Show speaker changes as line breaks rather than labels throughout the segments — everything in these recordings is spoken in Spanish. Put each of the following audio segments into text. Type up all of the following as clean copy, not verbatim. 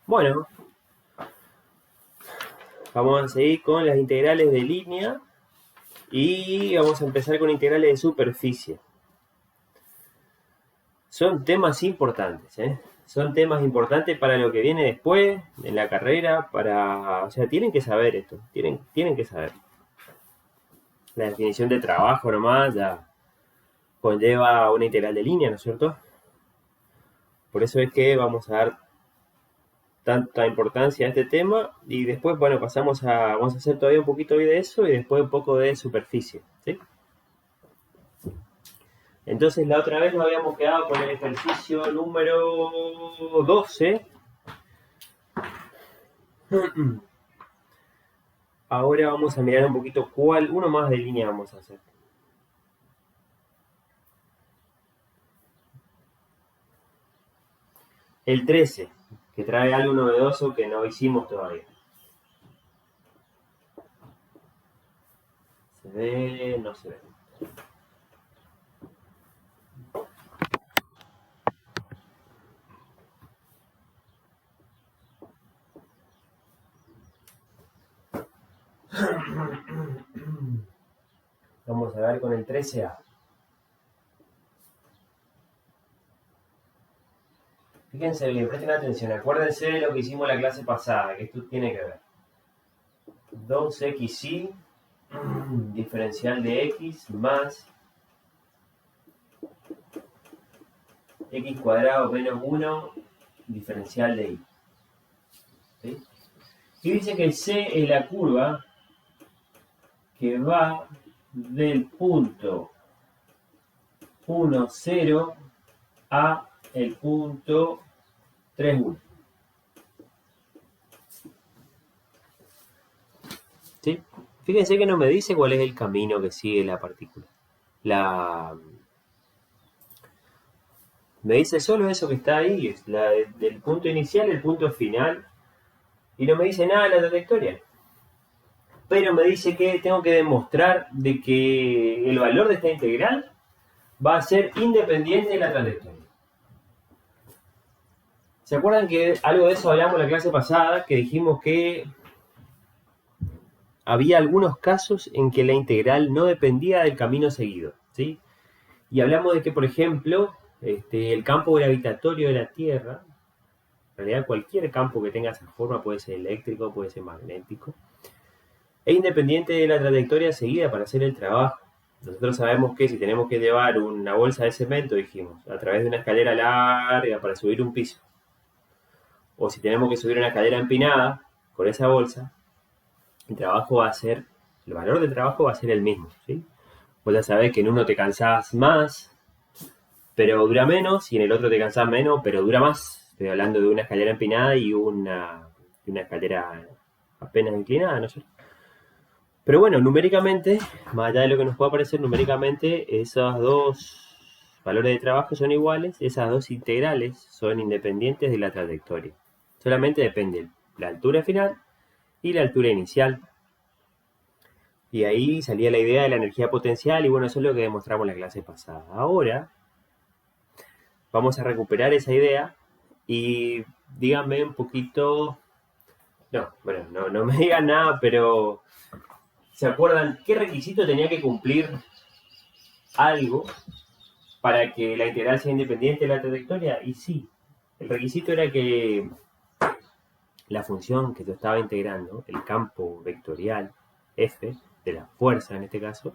Bueno, vamos a seguir con las integrales de línea y vamos a empezar con integrales de superficie. Son temas importantes, ¿eh? Son temas importantes para lo que viene después en la carrera, o sea, tienen que saber esto, tienen que saber. La definición de trabajo nomás ya conlleva una integral de línea, ¿no es cierto? Por eso es que vamos a dar tanta importancia a este tema y después, bueno, vamos a hacer todavía un poquito de eso y después un poco de superficie, ¿sí? Entonces la otra vez nos habíamos quedado con el ejercicio número 12. Ahora vamos a mirar un poquito uno más de línea vamos a hacer. El 13, que trae algo novedoso que no hicimos todavía. ¿Se ve? No se ve. Vamos a ver con el 13A. Fíjense bien, presten atención, acuérdense de lo que hicimos la clase pasada, que esto tiene que ver. 2xy, diferencial de x más x cuadrado menos 1, diferencial de y. ¿Sí? Y dice que C es la curva que va del punto 1, 0 a el punto 3, 1. ¿Sí? Fíjense que no me dice cuál es el camino que sigue la partícula. Me dice solo eso que está ahí, es del punto inicial al punto final, y no me dice nada de la trayectoria. Pero me dice que tengo que demostrar de que el valor de esta integral va a ser independiente de la trayectoria. ¿Se acuerdan que algo de eso hablamos en la clase pasada? Que dijimos que había algunos casos en que la integral no dependía del camino seguido, ¿sí? Y hablamos de que, por ejemplo, el campo gravitatorio de la Tierra, en realidad cualquier campo que tenga esa forma, puede ser eléctrico, puede ser magnético, es independiente de la trayectoria seguida para hacer el trabajo. Nosotros sabemos que si tenemos que llevar una bolsa de cemento, dijimos, a través de una escalera larga para subir un piso, o si tenemos que subir una escalera empinada con esa bolsa, el valor del trabajo va a ser el mismo, ¿sí? Vos ya sabés que en uno te cansás más, pero dura menos, y en el otro te cansás menos, pero dura más. Estoy hablando de una escalera empinada y una escalera apenas inclinada, ¿no es cierto? Pero bueno, numéricamente, más allá de lo que nos pueda parecer, numéricamente esos dos valores de trabajo son iguales, esas dos integrales son independientes de la trayectoria. Solamente depende la altura final y la altura inicial. Y ahí salía la idea de la energía potencial y bueno, eso es lo que demostramos en la clase pasada. Ahora vamos a recuperar esa idea y díganme un poquito... No me digan nada, pero ¿se acuerdan qué requisito tenía que cumplir algo para que la integral sea independiente de la trayectoria? Y sí, el requisito era que la función que yo estaba integrando, el campo vectorial f, de la fuerza en este caso,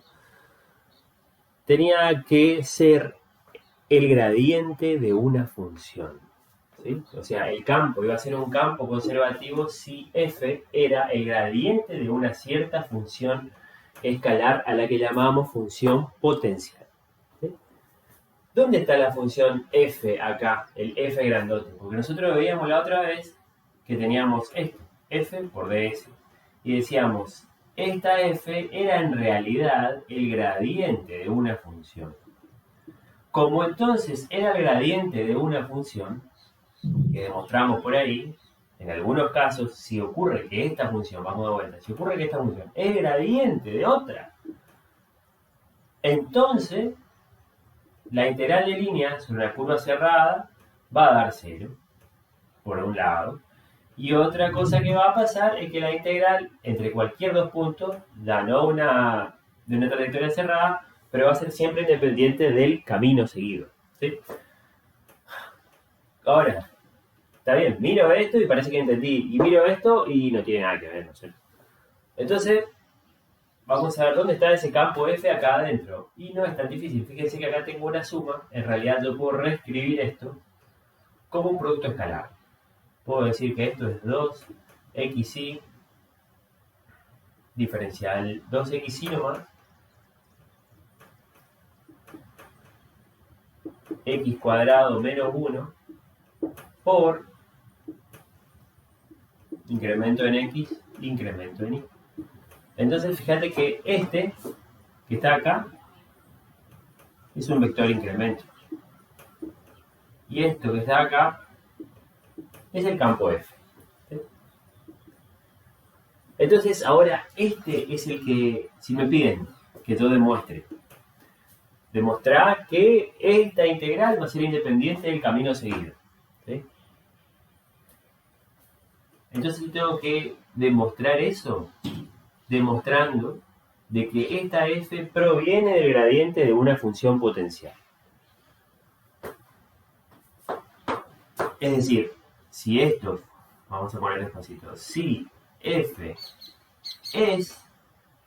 tenía que ser el gradiente de una función, ¿sí? O sea, el campo iba a ser un campo conservativo si f era el gradiente de una cierta función escalar a la que llamamos función potencial. ¿Sí? ¿Dónde está la función f acá, el f grandote? Porque nosotros veíamos la otra vez que teníamos esto, f por ds, y decíamos, esta f era en realidad el gradiente de una función. Como entonces era el gradiente de una función, que demostramos por ahí, en algunos casos, si ocurre que esta función, vamos de vuelta, si ocurre que esta función es gradiente de otra, entonces la integral de línea sobre una curva cerrada va a dar 0, por un lado, Y otra cosa que va a pasar es que la integral entre cualquier dos puntos, ya no de una trayectoria cerrada, pero va a ser siempre independiente del camino seguido. ¿Sí? Ahora, está bien, miro esto y parece que entendí, y miro esto y no tiene nada que ver, ¿no sé? Entonces, vamos a ver dónde está ese campo F acá adentro. Y no es tan difícil, fíjense que acá tengo una suma, en realidad yo puedo reescribir esto como un producto escalar. Puedo decir que esto es 2xy diferencial 2xy nomás, x cuadrado menos 1 por incremento en x, incremento en y. Entonces fíjate que este que está acá es un vector incremento. Y esto que está acá es el campo F. Entonces ahora este es el que, si me piden que yo demuestre, demostrar que esta integral va a ser independiente del camino seguido. ¿Sí? Entonces tengo que demostrar eso, demostrando de que esta f proviene del gradiente de una función potencial. Es decir, si esto, vamos a poner despacito, si f es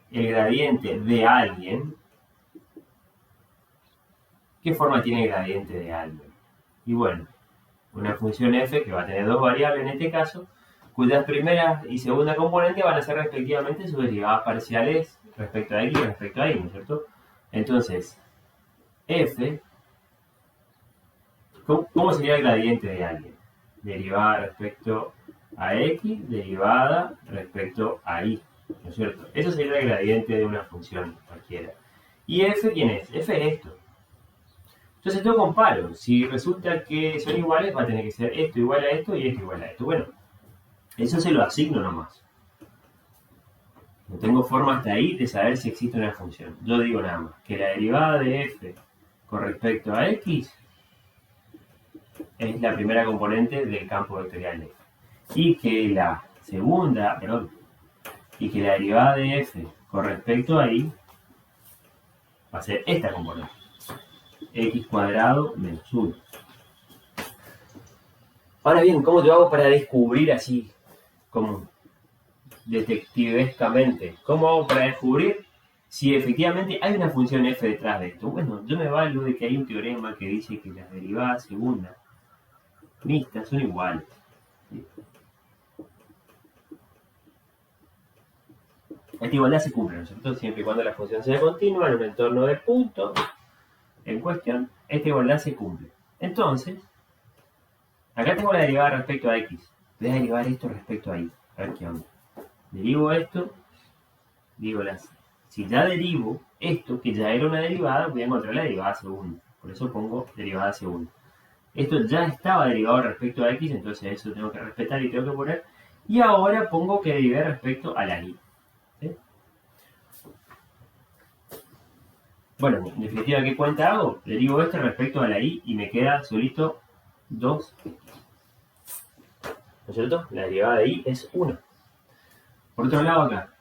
el gradiente de alguien, ¿qué forma tiene el gradiente de alguien? Y bueno, una función f que va a tener dos variables en este caso, cuyas primera y segunda componente van a ser respectivamente sus derivadas parciales respecto a x y respecto a y, ¿no es cierto? Entonces, f, ¿cómo sería el gradiente de alguien? Derivada respecto a x, derivada respecto a y, ¿no es cierto? Eso sería el gradiente de una función cualquiera. ¿Y f quién es? F es esto. Entonces yo comparo. Si resulta que son iguales, va a tener que ser esto igual a esto y esto igual a esto. Bueno, eso se lo asigno nomás. No tengo forma hasta ahí de saber si existe una función. Yo digo nada más que la derivada de f con respecto a x es la primera componente del campo vectorial f. Y que la segunda, y que la derivada de f con respecto a y va a ser esta componente. X cuadrado menos 1. Ahora bien, ¿cómo yo hago para descubrir así, como detectivescamente? ¿Cómo hago para descubrir si efectivamente hay una función f detrás de esto? Bueno, yo me valgo de que hay un teorema que dice que las derivadas segundas mixtas son iguales. Esta igualdad se cumple, ¿no es cierto? Siempre y cuando la función sea continua en un entorno de punto en cuestión, esta igualdad se cumple. Entonces, acá tengo la derivada respecto a x. Voy a derivar esto respecto a y. A ver qué onda. Derivo esto, digo si ya derivo esto, que ya era una derivada, voy a encontrar la derivada segunda. Por eso pongo derivada segunda. Esto ya estaba derivado respecto a x, entonces eso tengo que respetar y tengo que poner. Y ahora pongo que derivé respecto a la y. ¿Sí? Bueno, en definitiva, ¿qué cuenta hago? Derivo este respecto a la y me queda solito 2x. ¿No es cierto? La derivada de y es 1. Por otro lado acá,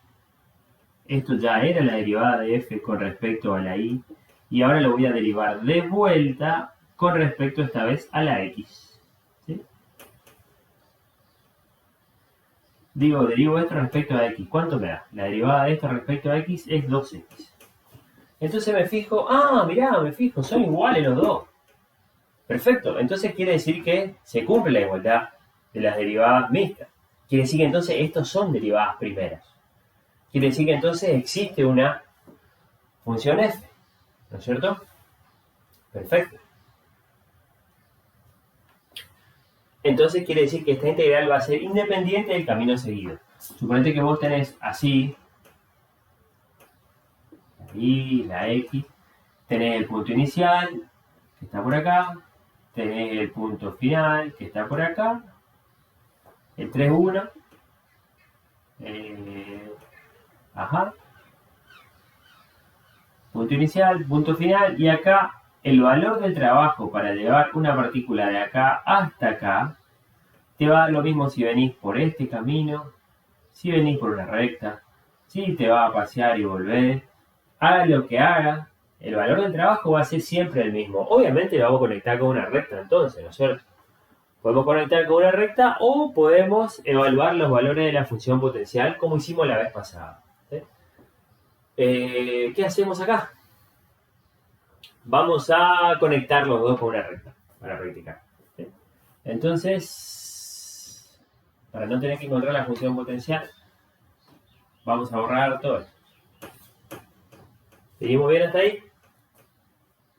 esto ya era la derivada de f con respecto a la y, y ahora lo voy a derivar de vuelta con respecto esta vez a la x. ¿Sí? Digo, derivo esto respecto a x. ¿Cuánto me da? La derivada de esto respecto a x es 2x. Entonces me fijo, mirá, me fijo, son iguales los dos. Perfecto, entonces quiere decir que se cumple la igualdad de las derivadas mixtas. Quiere decir que entonces estos son derivadas primeras. Quiere decir que entonces existe una función f, ¿no es cierto? Perfecto. Entonces quiere decir que esta integral va a ser independiente del camino seguido. Suponete que vos tenés así, la y, la x, tenés el punto inicial, que está por acá, tenés el punto final, que está por acá, el 3, 1, punto inicial, punto final, y acá el valor del trabajo para llevar una partícula de acá hasta acá te va a dar lo mismo si venís por este camino, si venís por una recta, si te vas a pasear y volver, haga lo que haga, el valor del trabajo va a ser siempre el mismo. Obviamente lo vamos a conectar con una recta entonces, ¿no es cierto? Podemos conectar con una recta o podemos evaluar los valores de la función potencial como hicimos la vez pasada. ¿Sí? ¿Qué hacemos acá? Vamos a conectar los dos con una recta para practicar. ¿Sí? Entonces, para no tener que encontrar la función potencial, vamos a borrar todo esto. ¿Seguimos bien hasta ahí?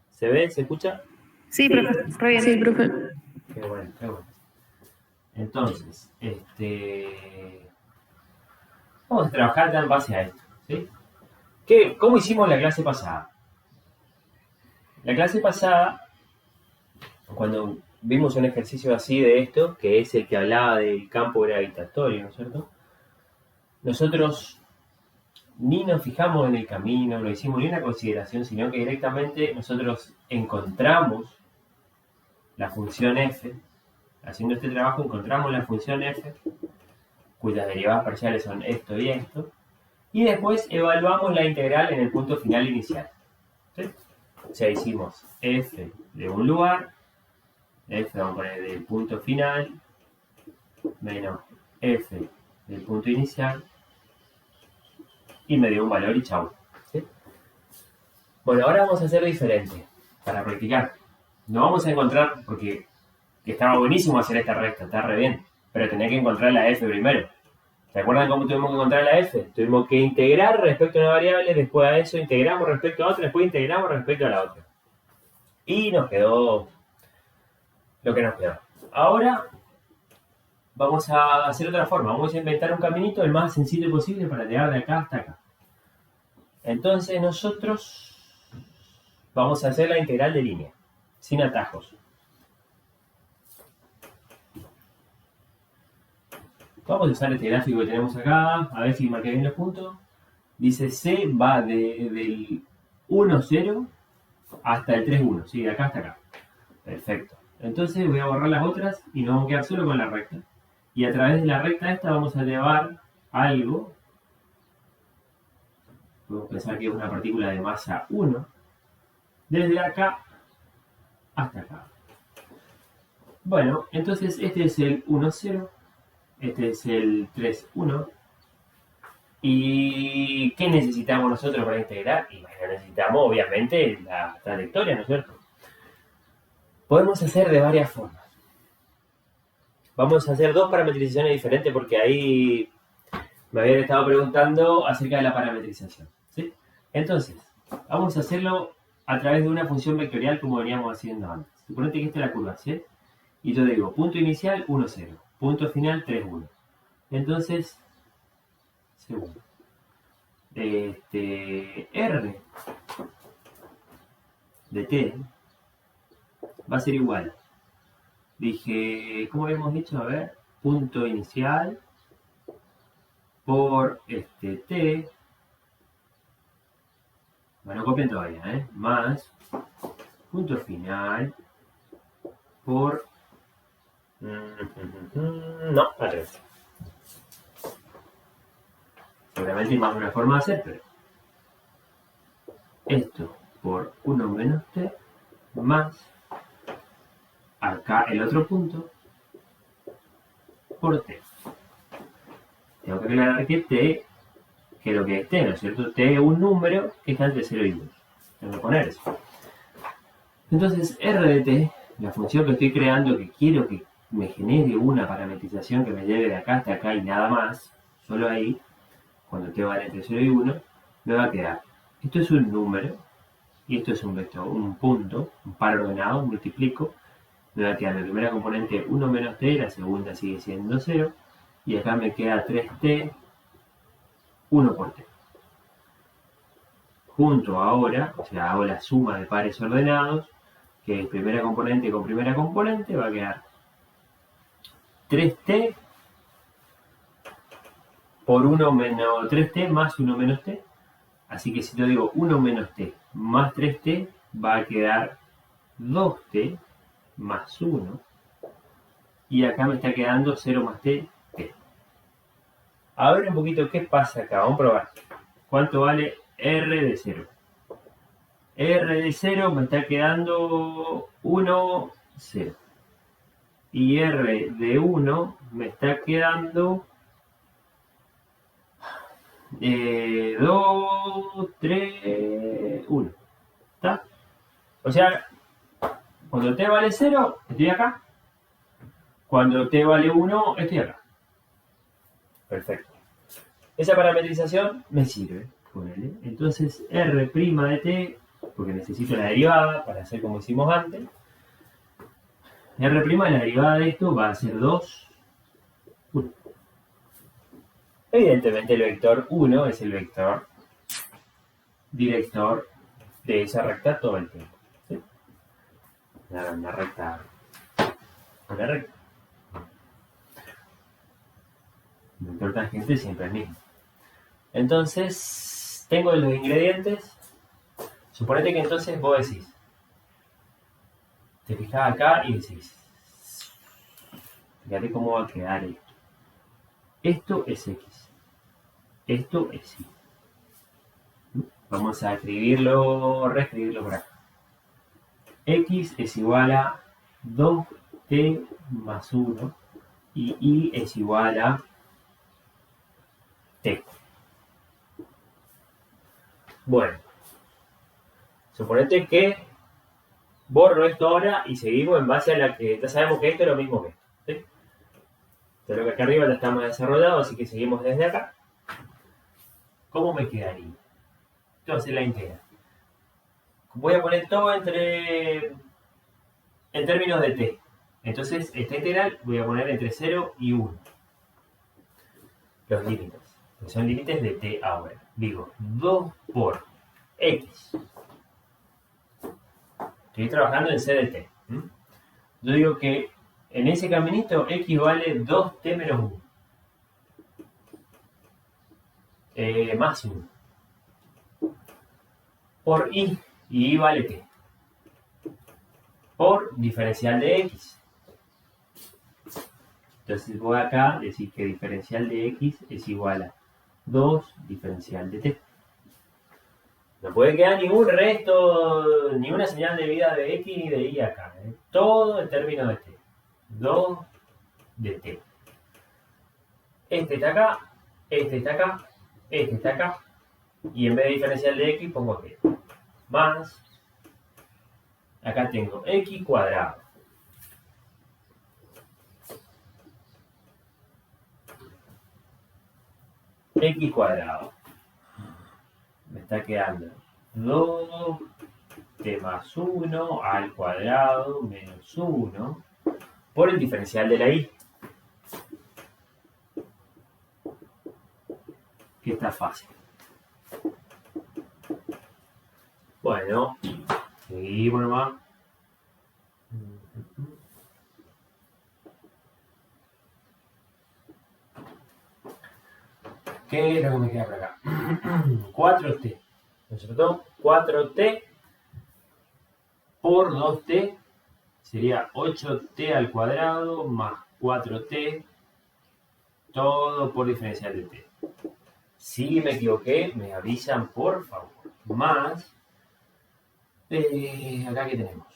¿Se ve? ¿Se escucha?
Sí, profe. Re bien.
Sí, profe.
Qué bueno, qué bueno. Entonces, vamos a trabajar en base a esto. ¿Sí? ¿Cómo hicimos la clase pasada? La clase pasada, cuando vimos un ejercicio así de esto, que es el que hablaba del campo gravitatorio, ¿no es cierto? Nosotros ni nos fijamos en el camino, no hicimos ni una consideración, sino que directamente nosotros encontramos la función f. Haciendo este trabajo encontramos la función f, cuyas derivadas parciales son esto y esto, y después evaluamos la integral en el punto final inicial. ¿Sí? O sea, hicimos f de un lugar, f vamos a poner del punto final, menos f del punto inicial, y me dio un valor y chau. ¿Sí? Bueno, ahora vamos a hacer diferente, para practicar. No vamos a encontrar, porque estaba buenísimo hacer esta recta, está re bien, pero tenés que encontrar la f primero. ¿Se acuerdan cómo tuvimos que encontrar la f? Tuvimos que integrar respecto a una variable, después a eso integramos respecto a otra, después integramos respecto a la otra. Y nos quedó lo que nos quedó. Ahora vamos a hacer otra forma, vamos a inventar un caminito el más sencillo posible para llegar de acá hasta acá. Entonces nosotros vamos a hacer la integral de línea, sin atajos. Vamos a usar este gráfico que tenemos acá, a ver si marqué bien los puntos. Dice C va del 1, 0 hasta el 3, 1, ¿sí? De acá hasta acá. Perfecto. Entonces voy a borrar las otras y nos vamos a quedar solo con la recta. Y a través de la recta esta vamos a llevar algo. Podemos pensar que es una partícula de masa 1. Desde acá hasta acá. Bueno, entonces este es el 1, 0. Este es el 3, 1. ¿Y qué necesitamos nosotros para integrar? Y bueno, necesitamos obviamente la trayectoria, ¿no es cierto? Podemos hacer de varias formas. Vamos a hacer dos parametrizaciones diferentes porque ahí me habían estado preguntando acerca de la parametrización. ¿Sí? Entonces, vamos a hacerlo a través de una función vectorial como veníamos haciendo antes. Suponete que esta es la curva, ¿sí? Y yo digo, punto inicial 1, 0. Punto final 3, 1. Entonces, segundo. R de t va a ser igual. Dije, ¿cómo habíamos dicho? A ver, punto inicial por t. Bueno, copien todavía, más punto final por... no, al revés. Seguramente hay más de una forma de hacer, pero esto por 1 menos t más acá el otro punto por t. Tengo que aclarar que t, que lo que es t, ¿no es cierto? T es un número que está entre 0 y 1. Tengo que poner eso. Entonces, r de t, la función que estoy creando, que quiero que me genere una parametrización que me lleve de acá hasta acá y nada más, solo ahí, cuando t vale entre 0 y 1, me va a quedar. Esto es un número, y esto es un vector, un punto, un par ordenado, multiplico. Me va a quedar la primera componente 1 menos t, la segunda sigue siendo 0, y acá me queda 3t, 1 por t. Junto ahora, o sea, hago la suma de pares ordenados, que es primera componente con primera componente, va a quedar 3t por 1 menos 3t más 1 menos t. Así que si yo digo 1 menos t más 3t, va a quedar 2t más 1. y acá me está quedando 0 más t. A ver un poquito qué pasa acá, vamos a probar. ¿Cuánto vale r de 0? R de 0 me está quedando 1, 0. Y R de 1 me está quedando 2, 3, 1. ¿Está? O sea, cuando t vale 0, estoy acá. Cuando t vale 1, estoy acá. Perfecto. Esa parametrización me sirve. Entonces, R' de t, porque necesito la derivada para hacer como hicimos antes. R', la derivada de esto va a ser 2, 1. Evidentemente el vector 1 es el vector director de esa recta todo el tiempo. ¿Sí? Una recta. Una recta. El vector tangente siempre es el mismo. Entonces, tengo los ingredientes. Suponete que entonces vos decís, te fijás acá y decís, fíjate cómo va a quedar esto. Esto es X. Esto es Y. Vamos a reescribirlo por acá. X es igual a 2t más 1 y Y es igual a t. Bueno, suponete que borro esto ahora y seguimos en base a la que ya sabemos que esto es lo mismo que esto. ¿Sí? Pero que acá arriba ya está más desarrollado, así que seguimos desde acá. ¿Cómo me quedaría? Entonces la integral. Voy a poner todo en términos de t. Entonces esta integral voy a poner entre 0 y 1. Los límites. Que son límites de t ahora. Digo, 2 por x. Estoy trabajando en c de t. Yo digo que en ese caminito x vale 2t menos 1. Más 1. Por y y vale t. Por diferencial de x. Entonces voy acá a decir que diferencial de x es igual a 2 diferencial de t. No puede quedar ningún resto, ni una señal de vida de x ni de y acá. Todo en términos de t. 2 de t. Este está acá, este está acá, este está acá. Y en vez de diferencial de x pongo aquí. Más. Acá tengo x cuadrado. X cuadrado. Me está quedando 2t más 1 al cuadrado menos 1 por el diferencial de la y. Que está fácil. Bueno, seguimos nomás. ¿Qué es lo que me queda por acá? 4t. ¿No es cierto? 4t por 2t sería 8t al cuadrado más 4t, todo por diferencial de t. Si me equivoqué, me avisan por favor. Más, acá que tenemos.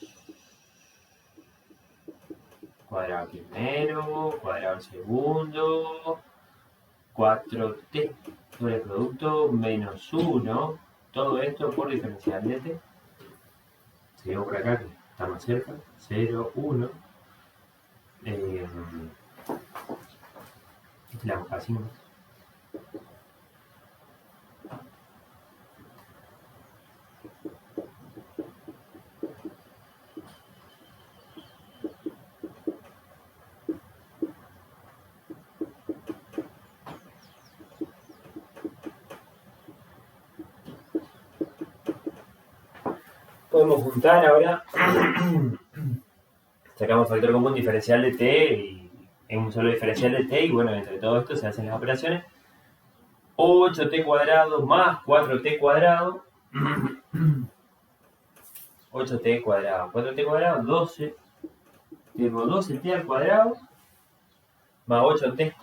Cuadrado primero, cuadrado segundo, 4t sobre el producto menos 1, todo esto por diferencial de t. Seguimos por acá, que está más cerca, 0, 1. La así nomás. Podemos juntar ahora, sacamos factor común diferencial de t y en un solo diferencial de t y bueno, entre todo esto se hacen las operaciones. 8t cuadrado más 4t cuadrado, 8t cuadrado, 4t cuadrado, 12, tengo 12t al cuadrado más 8t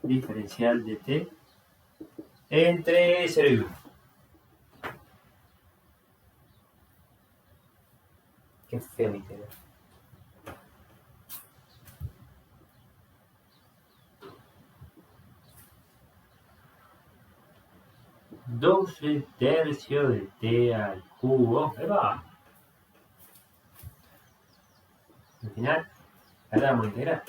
diferencial de t entre 0 y 1. Qué feo mi integral. Doce tercios de t al cubo. Ahí va. Al final, ahora vamos a integrar.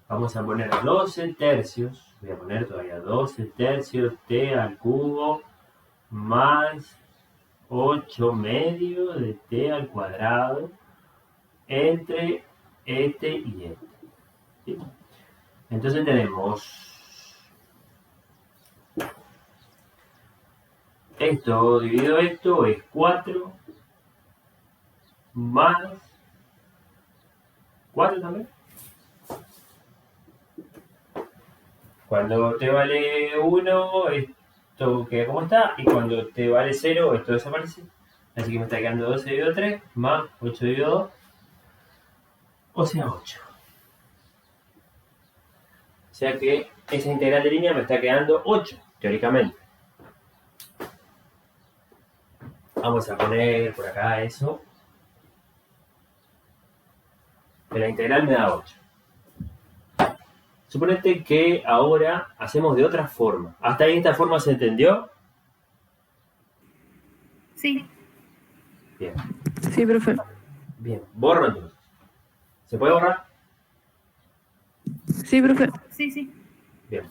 Vamos a poner 12 tercios. Voy a poner todavía 12 tercios t al cubo más 8 medios de t al cuadrado entre este y este. ¿Sí? Entonces tenemos esto dividido esto es 4 más 4 también. Cuando t vale 1, esto queda como está, y cuando t vale 0, esto desaparece. Así que me está quedando 12 dividido 3 más 8 dividido 2, o sea 8. O sea que esa integral de línea me está quedando 8, teóricamente. Vamos a poner por acá eso. Que la integral me da 8. Suponete que ahora hacemos de otra forma. ¿Hasta ahí esta forma se entendió?
Sí.
Bien.
Sí, profe.
Bien. Borro entonces. ¿Se puede borrar?
Sí, profe. Sí, sí.
Bien.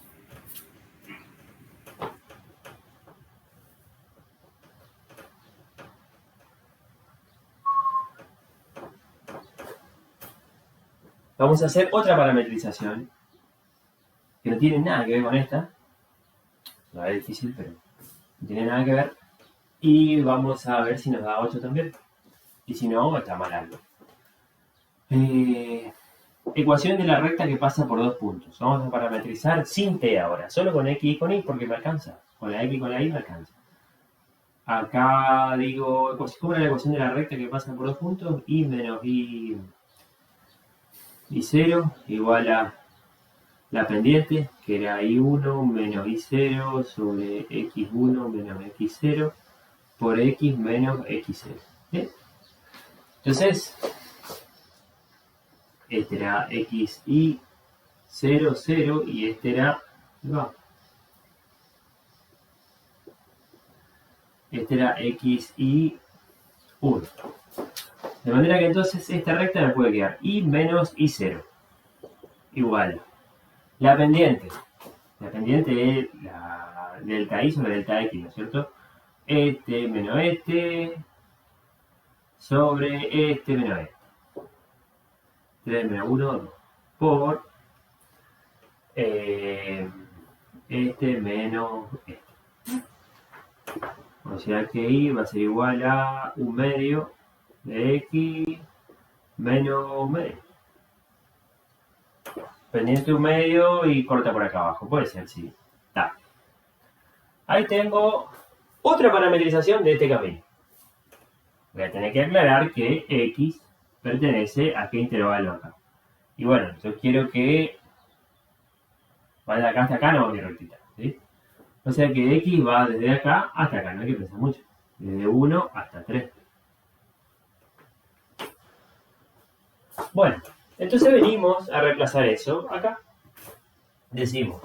Vamos a hacer otra parametrización que no tiene nada que ver con esta. No es difícil, pero no tiene nada que ver. Y vamos a ver si nos da 8 también. Y si no, está mal algo. Ecuación de la recta que pasa por 2 puntos. Vamos a parametrizar sin t ahora. Solo con x y con y porque me alcanza. Con la x y con la y me alcanza. Acá digo, ¿cómo era la ecuación de la recta que pasa por 2 puntos? Y menos y 0 igual a la pendiente, que era y1 menos y0 sobre x1 menos x0 por x menos x0. ¿Bien? Entonces, este era xy 0, 0 y este era... No, este era xy 1. De manera que entonces esta recta me puede quedar y menos y0 igual la pendiente. La pendiente es la delta y sobre delta x, ¿no es cierto? Este menos este sobre este menos este. 3 menos 1, 2. Por este menos este. O sea que y va a ser igual a 1 medio de x menos 1 medio. Pendiente 1 medio y corta por acá abajo. Puede ser, sí. Está. Ahí tengo otra parametrización de este camino. Voy a tener que aclarar que x pertenece a qué intervalo acá. Y bueno, yo quiero que vaya de acá hasta acá, no va mi rectita. ¿Sí? O sea que x va desde acá hasta acá, no hay que pensar mucho. Desde 1 hasta 3. Bueno, entonces venimos a reemplazar eso acá. Decimos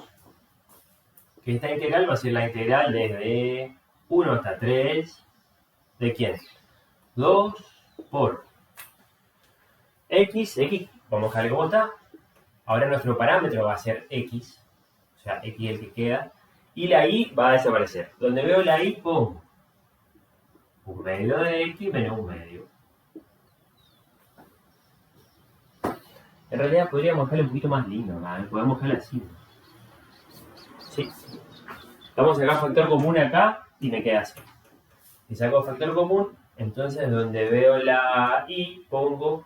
que esta integral va a ser la integral desde 1 hasta 3. ¿De quién? 2 por x, vamos a dejarle como está. Ahora nuestro parámetro va a ser x, o sea, x es el que queda. Y la y va a desaparecer. Donde veo la y pongo 1 medio de x menos 1 medio. En realidad podríamos dejarlo un poquito más lindo, ¿no? Podemos dejarlo así. Sí. Vamos a sacar factor común acá y me queda así. Si saco factor común, entonces donde veo la y pongo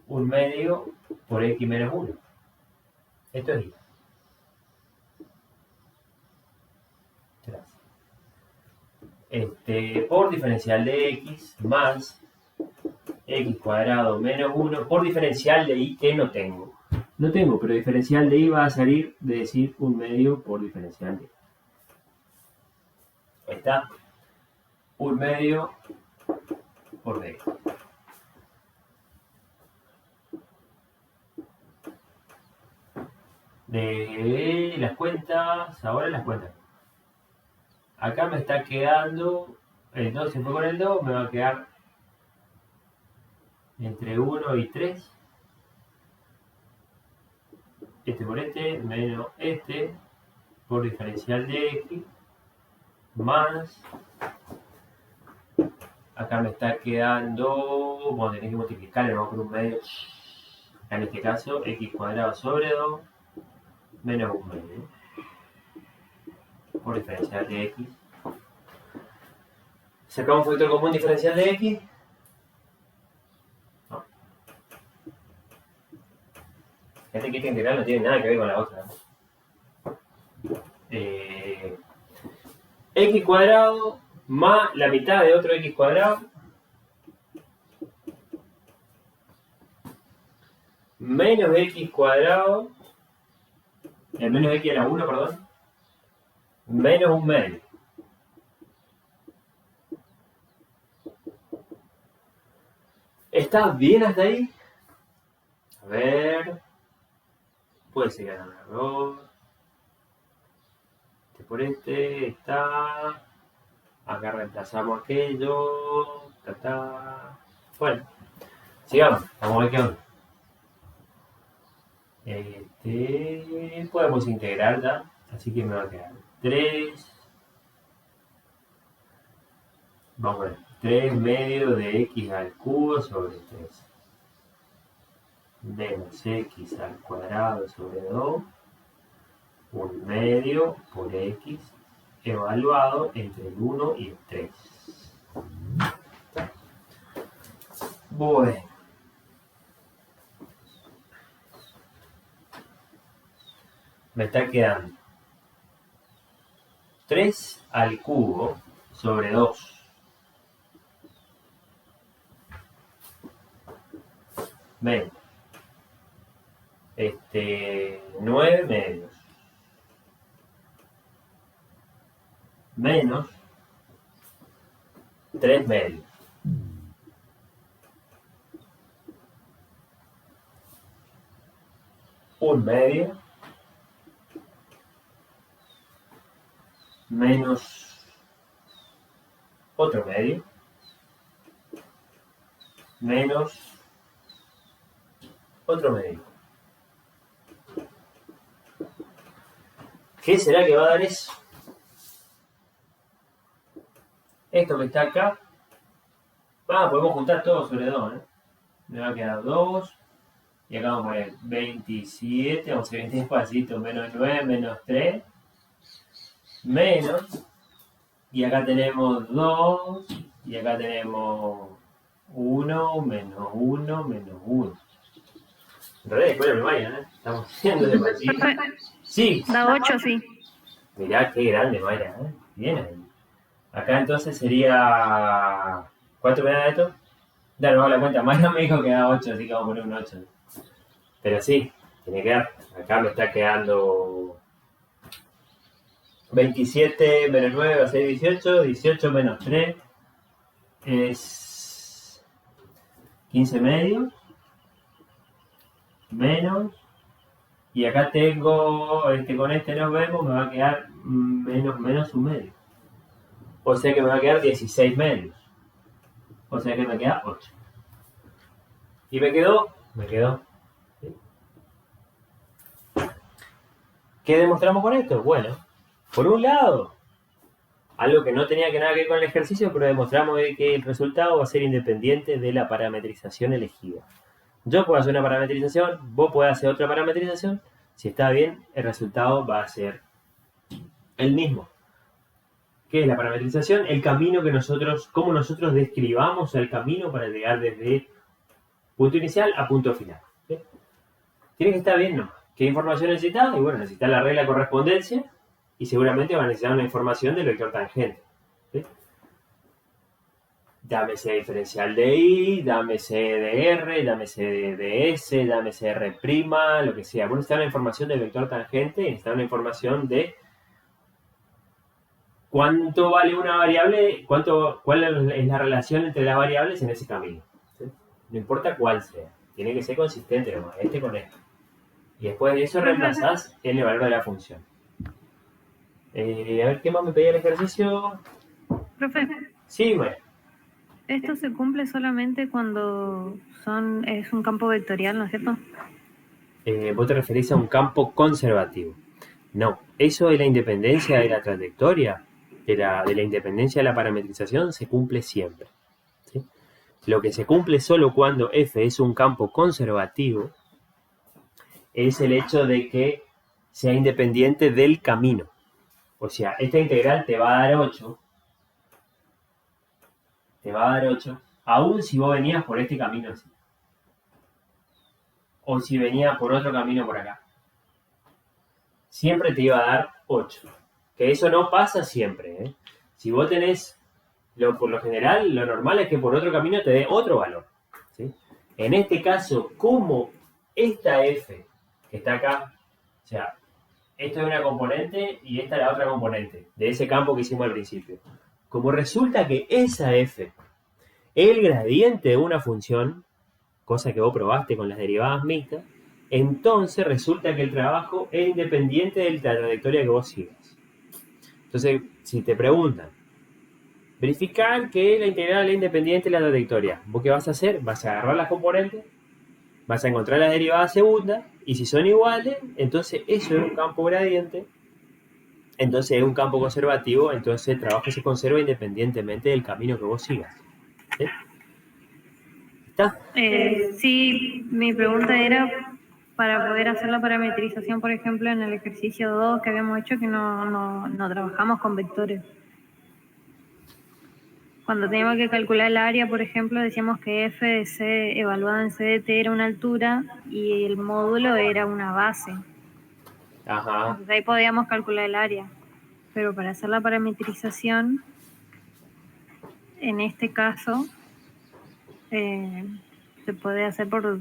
1 medio por x menos 1. Esto es y. Por diferencial de x más x cuadrado menos 1 por diferencial de y que no tengo. No tengo, pero diferencial de y va a salir de decir 1/2 por diferencial de y. Ahí está. 1/2 por d. De las cuentas, ahora las cuentas. Acá me está quedando, el 2 se fue con el 2, me va a quedar entre 1 y 3. Este por este, menos este, por diferencial de x, más, acá me está quedando, bueno, tenés que multiplicarle, vamos por 1/2, en este caso, x cuadrado sobre 2, menos 1/2, por diferencial de x. Sacamos un factor común diferencial de x. No. Fíjate que esta integral no tiene nada que ver con la otra. X cuadrado más la mitad de otro x cuadrado menos x cuadrado, menos x a la 1, perdón, menos 1/2. ¿Está bien hasta ahí? A ver. Puede ser que haya un error. Este por este está. Acá reemplazamos aquello. Bueno, sigamos. Vamos a ver qué onda. Podemos integrar ya. Así que me va a quedar 3. Vamos a ver. 3 medio de x al cubo sobre 3 menos x al cuadrado sobre 2, 1/2 por x evaluado entre el 1 y el 3. Bueno. Me está quedando 3 al cubo sobre 2. Menos 9 medios menos 3 medios. Un medio menos otro medio menos otro medio. ¿Qué será que va a dar eso? Esto que está acá. Podemos juntar todo sobre 2, ¿eh? Me va a quedar 2. Y acá vamos a poner 27. Vamos a hacer despacito. Menos 9, menos 3. Menos. Y acá tenemos 2. Y acá tenemos 1, menos 1, menos 1. En realidad después de Mayra, ¿eh? Estamos haciendo despacito. Sí.
Da 8, sí.
Mirá qué grande, Mayra, ¿eh? Bien ahí. Acá entonces sería... ¿Cuánto me da esto? Ya no hago la cuenta. Mayra me dijo que da 8, así que vamos a poner un 8. Pero sí, tiene que dar. Acá me está quedando... 27 menos 9 va a ser 18. 18 menos 3 es... 15 medios. Menos... Y acá tengo, con este nos vemos, me va a quedar menos un medio. O sea que me va a quedar 16 medios. O sea que me queda 8. ¿Y me quedó? Me quedó. ¿Sí? ¿Qué demostramos con esto? Bueno, por un lado, algo que no tenía nada que ver con el ejercicio, pero demostramos que el resultado va a ser independiente de la parametrización elegida. Yo puedo hacer una parametrización, vos podés hacer otra parametrización. Si está bien, el resultado va a ser el mismo. ¿Qué es la parametrización? El camino que cómo nosotros describamos el camino para llegar desde punto inicial a punto final. ¿Sí? Tiene que estar bien, ¿no? ¿Qué información necesitas? Y bueno, necesitas la regla de correspondencia y seguramente van a necesitar una información del vector tangente. ¿Sí? Llámese diferencial de I, llámese de R, llámese de S, llámese de R', lo que sea. Vos necesitas una información del vector tangente y necesitas una información de cuánto vale una variable, cuál es la relación entre las variables en ese camino. ¿Sí? No importa cuál sea, tiene que ser consistente nomás, este con este. Y después de eso reemplazás el valor de la función. A ver, ¿qué más me pedía el ejercicio?
Profe,
Sí, bueno.
esto se cumple solamente cuando es un campo vectorial, ¿no es cierto?
Vos te referís a un campo conservativo. No, eso de la independencia de la trayectoria, de la independencia de la parametrización, se cumple siempre. ¿Sí? Lo que se cumple solo cuando f es un campo conservativo es el hecho de que sea independiente del camino. O sea, esta integral te va a dar 8. Te va a dar 8, aún si vos venías por este camino así. O si venías por otro camino por acá. Siempre te iba a dar 8. Que eso no pasa siempre, ¿eh? Si vos tenés, por lo general, lo normal es que por otro camino te dé otro valor, ¿sí? En este caso, como esta f que está acá, o sea, esto es una componente y esta es la otra componente de ese campo que hicimos al principio. Como resulta que esa f es el gradiente de una función, cosa que vos probaste con las derivadas mixtas, entonces resulta que el trabajo es independiente de la trayectoria que vos sigas. Entonces, si te preguntan, verificar que la integral es independiente de la trayectoria, ¿vos qué vas a hacer? Vas a agarrar las componentes, vas a encontrar las derivadas segundas, y si son iguales, entonces eso es un campo gradiente, entonces es un campo conservativo, entonces el trabajo se conserva independientemente del camino que vos sigas. ¿Sí? ¿Está?
Sí, mi pregunta era para poder hacer la parametrización, por ejemplo, en el ejercicio 2 que habíamos hecho, que no trabajamos con vectores. Cuando teníamos que calcular el área, por ejemplo, decíamos que f de c evaluada en c de t era una altura y el módulo era una base.
Ajá.
Entonces ahí podíamos calcular el área. Pero para hacer la parametrización, en este caso, se puede hacer por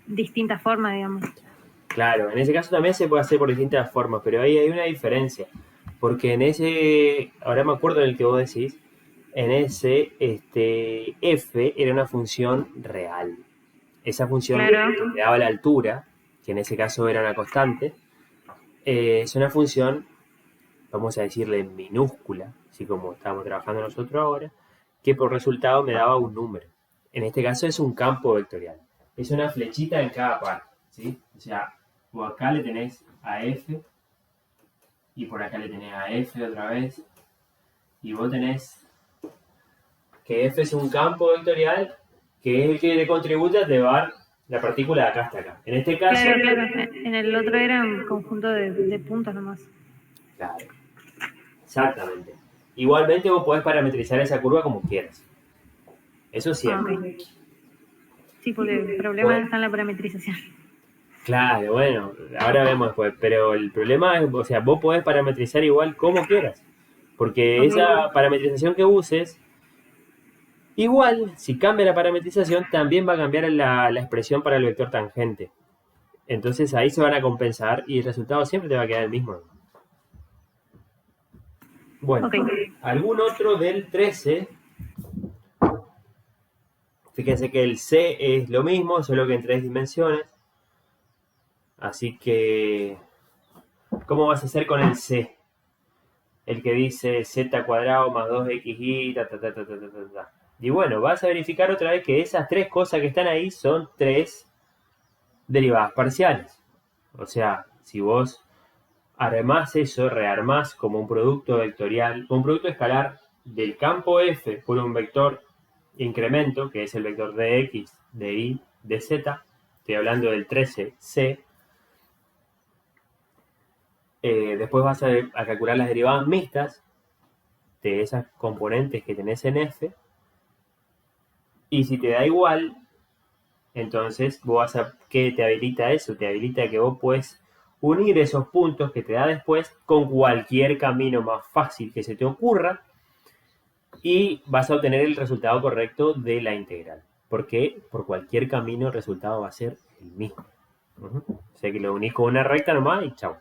distintas formas, digamos.
Claro, en ese caso también se puede hacer por distintas formas, pero ahí hay una diferencia. Porque en ese, ahora me acuerdo en el que vos decís, en ese f era una función real. Esa función
Claro.
que te daba la altura, que en ese caso era una constante, es una función, vamos a decirle minúscula, así como estamos trabajando nosotros ahora, que por resultado me daba un número. En este caso es un campo vectorial. Es una flechita en cada parte, ¿sí? O sea, por acá le tenés a f, y por acá le tenés a f otra vez, y vos tenés que f es un campo vectorial que es el que le contribuye a llevar la partícula de acá hasta acá. En este caso...
Claro. En el otro era un conjunto de puntos nomás.
Claro. Exactamente. Igualmente vos podés parametrizar esa curva como quieras. Eso siempre.
Okay. Sí, porque el problema está en la parametrización.
Claro, bueno, ahora vemos después. Pero el problema es, o sea, vos podés parametrizar igual como quieras. Porque esa parametrización que uses, igual, si cambia la parametrización, también va a cambiar la expresión para el vector tangente. Entonces ahí se van a compensar y el resultado siempre te va a quedar el mismo. Bueno, ¿algún otro del 13? Fíjense que el C es lo mismo, solo que en 3 dimensiones. Así que, ¿cómo vas a hacer con el C? El que dice z cuadrado más 2xy, Y bueno, vas a verificar otra vez que esas 3 cosas que están ahí son 3 derivadas parciales. O sea, si vos armás eso, rearmás como un producto vectorial, un producto escalar del campo f por un vector incremento, que es el vector de x, de y, de z, estoy hablando del 13c, después vas a calcular las derivadas mixtas de esas componentes que tenés en f, y si te da igual, entonces ¿qué te habilita eso? Te habilita que vos puedes unir esos puntos que te da después con cualquier camino más fácil que se te ocurra, y vas a obtener el resultado correcto de la integral. Porque por cualquier camino el resultado va a ser el mismo. O sea que lo unís con una recta nomás y chao.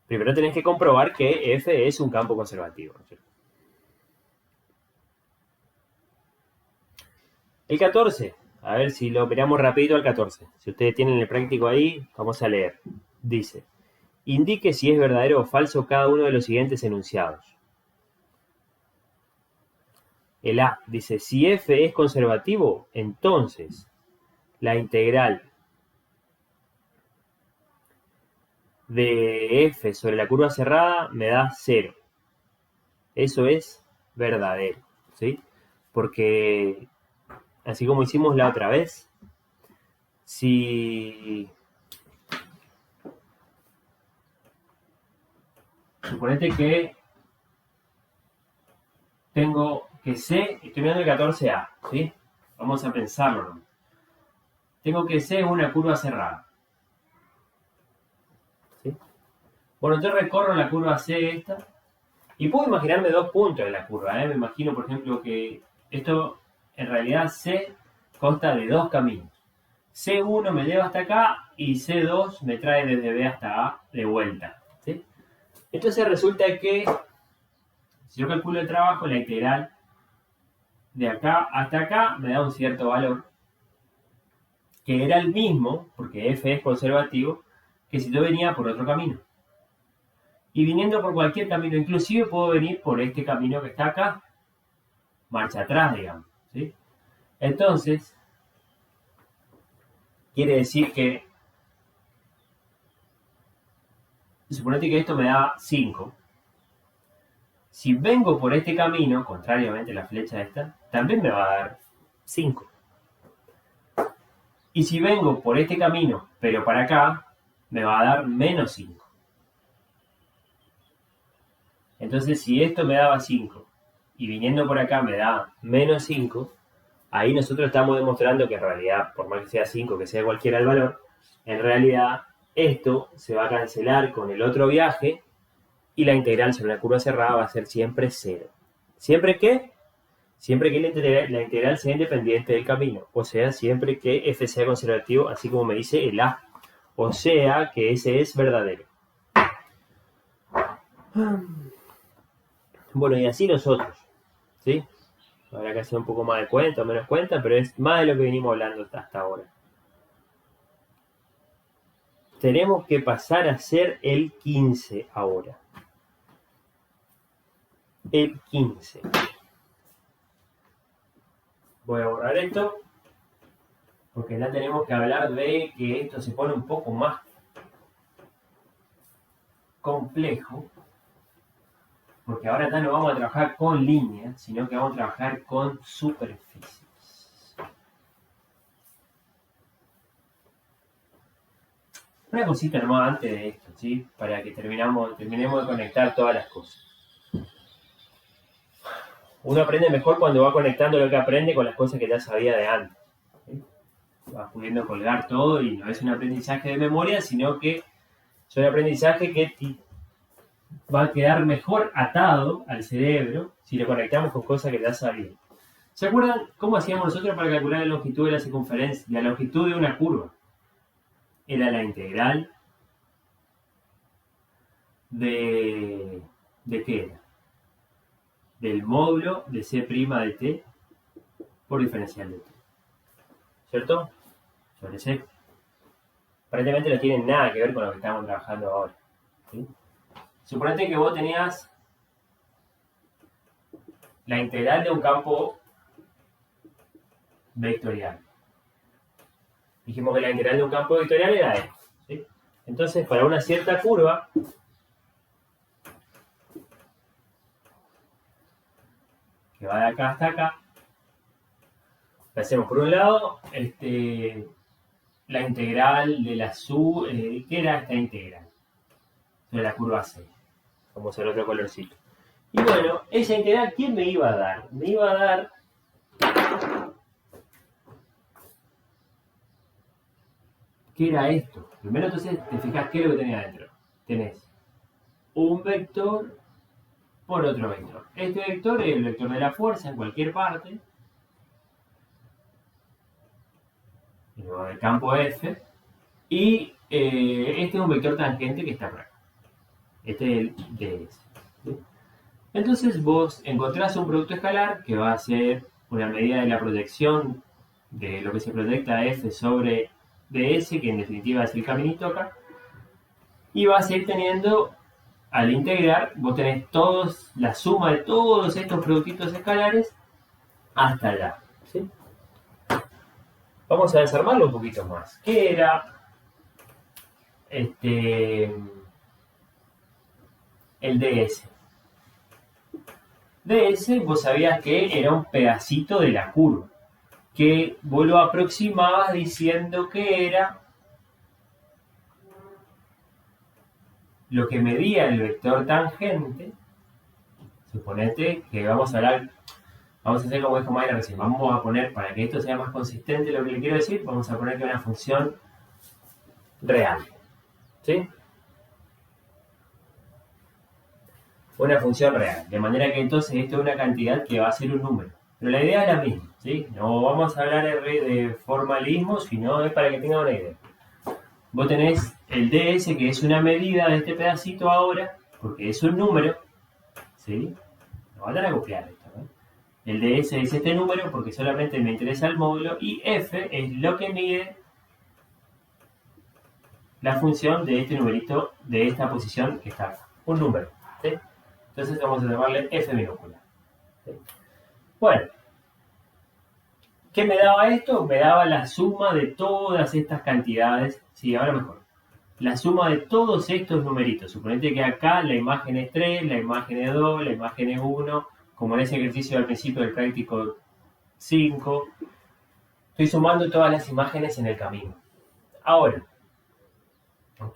Primero tenés que comprobar que F es un campo conservativo. El 14. A ver si lo miramos rapidito al 14. Si ustedes tienen el práctico ahí, vamos a leer. Dice, indique si es verdadero o falso cada uno de los siguientes enunciados. El A dice, si F es conservativo, entonces la integral de F sobre la curva cerrada me da 0. Eso es verdadero, ¿sí? Porque, así como hicimos la otra vez, si... Suponete que tengo que C, estoy mirando el 14A, ¿sí? Vamos a pensarlo. Tengo que C es una curva cerrada. ¿Sí? Bueno, entonces recorro la curva C esta y puedo imaginarme dos puntos de la curva. Me imagino, por ejemplo, que esto en realidad C consta de dos caminos. C1 me lleva hasta acá y C2 me trae desde B hasta A de vuelta. ¿Sí? Entonces resulta que si yo calculo el trabajo, la integral de acá hasta acá me da un cierto valor que era el mismo, porque F es conservativo, que si yo venía por otro camino. Y viniendo por cualquier camino, inclusive puedo venir por este camino que está acá, marcha atrás, digamos. ¿Sí? Entonces, quiere decir que, suponete que esto me da 5. Si vengo por este camino, contrariamente a la flecha esta, también me va a dar 5. Y si vengo por este camino, pero para acá, me va a dar menos 5. Entonces, si esto me daba 5 y viniendo por acá me da menos 5, ahí nosotros estamos demostrando que en realidad, por más que sea 5, que sea cualquiera el valor, en realidad esto se va a cancelar con el otro viaje y la integral sobre la curva cerrada va a ser siempre 0. ¿Siempre qué? Siempre que la integral sea independiente del camino, o sea, siempre que f sea conservativo, así como me dice el A, o sea, que ese es verdadero. Bueno, y así nosotros, ¿sí? Habrá que hacer un poco más de cuenta o menos cuenta, pero es más de lo que venimos hablando hasta ahora. Tenemos que pasar a hacer el 15 ahora. El 15. Voy a borrar esto, porque ya tenemos que hablar de que esto se pone un poco más complejo, porque ahora ya no vamos a trabajar con líneas, sino que vamos a trabajar con superficies. Una cosita nomás antes de esto, ¿sí? Para que terminemos de conectar todas las cosas. Uno aprende mejor cuando va conectando lo que aprende con las cosas que ya sabía de antes. ¿Sí? Vas pudiendo colgar todo y no es un aprendizaje de memoria, sino que es un aprendizaje que va a quedar mejor atado al cerebro si lo conectamos con cosas que ya sabía. ¿Se acuerdan cómo hacíamos nosotros para calcular la longitud de la circunferencia, la longitud de una curva? Era la integral ¿de qué era? Del módulo de C' de t por diferencial de t. ¿Cierto? Sobre C. Aparentemente no tiene nada que ver con lo que estamos trabajando ahora. ¿Sí? Suponete que vos tenías la integral de un campo vectorial. Dijimos que la integral de un campo vectorial era esto. ¿Sí? Entonces, para una cierta curva, que va de acá hasta acá, hacemos por un lado la integral de la sub, ¿qué era esta integral? De la curva C, vamos a ver otro colorcito. Y bueno, esa integral, ¿quién me iba a dar? Me iba a dar ¿qué era esto? Primero entonces te fijas qué es lo que tenés adentro. Tenés un vector por otro vector. Este vector es el vector de la fuerza en cualquier parte, y luego del campo F, y este es un vector tangente que está por acá. Este es el ds. ¿Sí? Entonces vos encontrás un producto escalar que va a ser una medida de la proyección de lo que se proyecta F sobre ds, que en definitiva es el caminito acá, y vas a ir teniendo, al integrar, vos tenés la suma de todos estos productitos escalares hasta allá. ¿Sí? Vamos a desarmarlo un poquito más. ¿Qué era el ds? ds, vos sabías que era un pedacito de la curva, que vos lo aproximabas diciendo que era lo que medía el vector tangente. Suponete que vamos a hacer como dijo Mayra recién, vamos a poner, para que esto sea más consistente lo que le quiero decir, vamos a poner que es una función real. ¿Sí? Una función real, de manera que entonces esto es una cantidad que va a ser un número. Pero la idea es la misma, ¿sí? No vamos a hablar de formalismo, sino es para que tengan una idea. Vos tenés el ds, que es una medida de este pedacito ahora, porque es un número, ¿sí? No vayan a copiar esto, ¿no? El ds es este número porque solamente me interesa el módulo, y f es lo que mide la función de este numerito, de esta posición que está acá. Un número, ¿sí? Entonces vamos a llamarle f minúscula. ¿Sí? Bueno, ¿qué me daba esto? Me daba la suma de todas estas cantidades. Sí, ahora mejor. La suma de todos estos numeritos. Suponete que acá la imagen es 3, la imagen es 2, la imagen es 1, como en ese ejercicio al principio del práctico 5. Estoy sumando todas las imágenes en el camino. Ahora,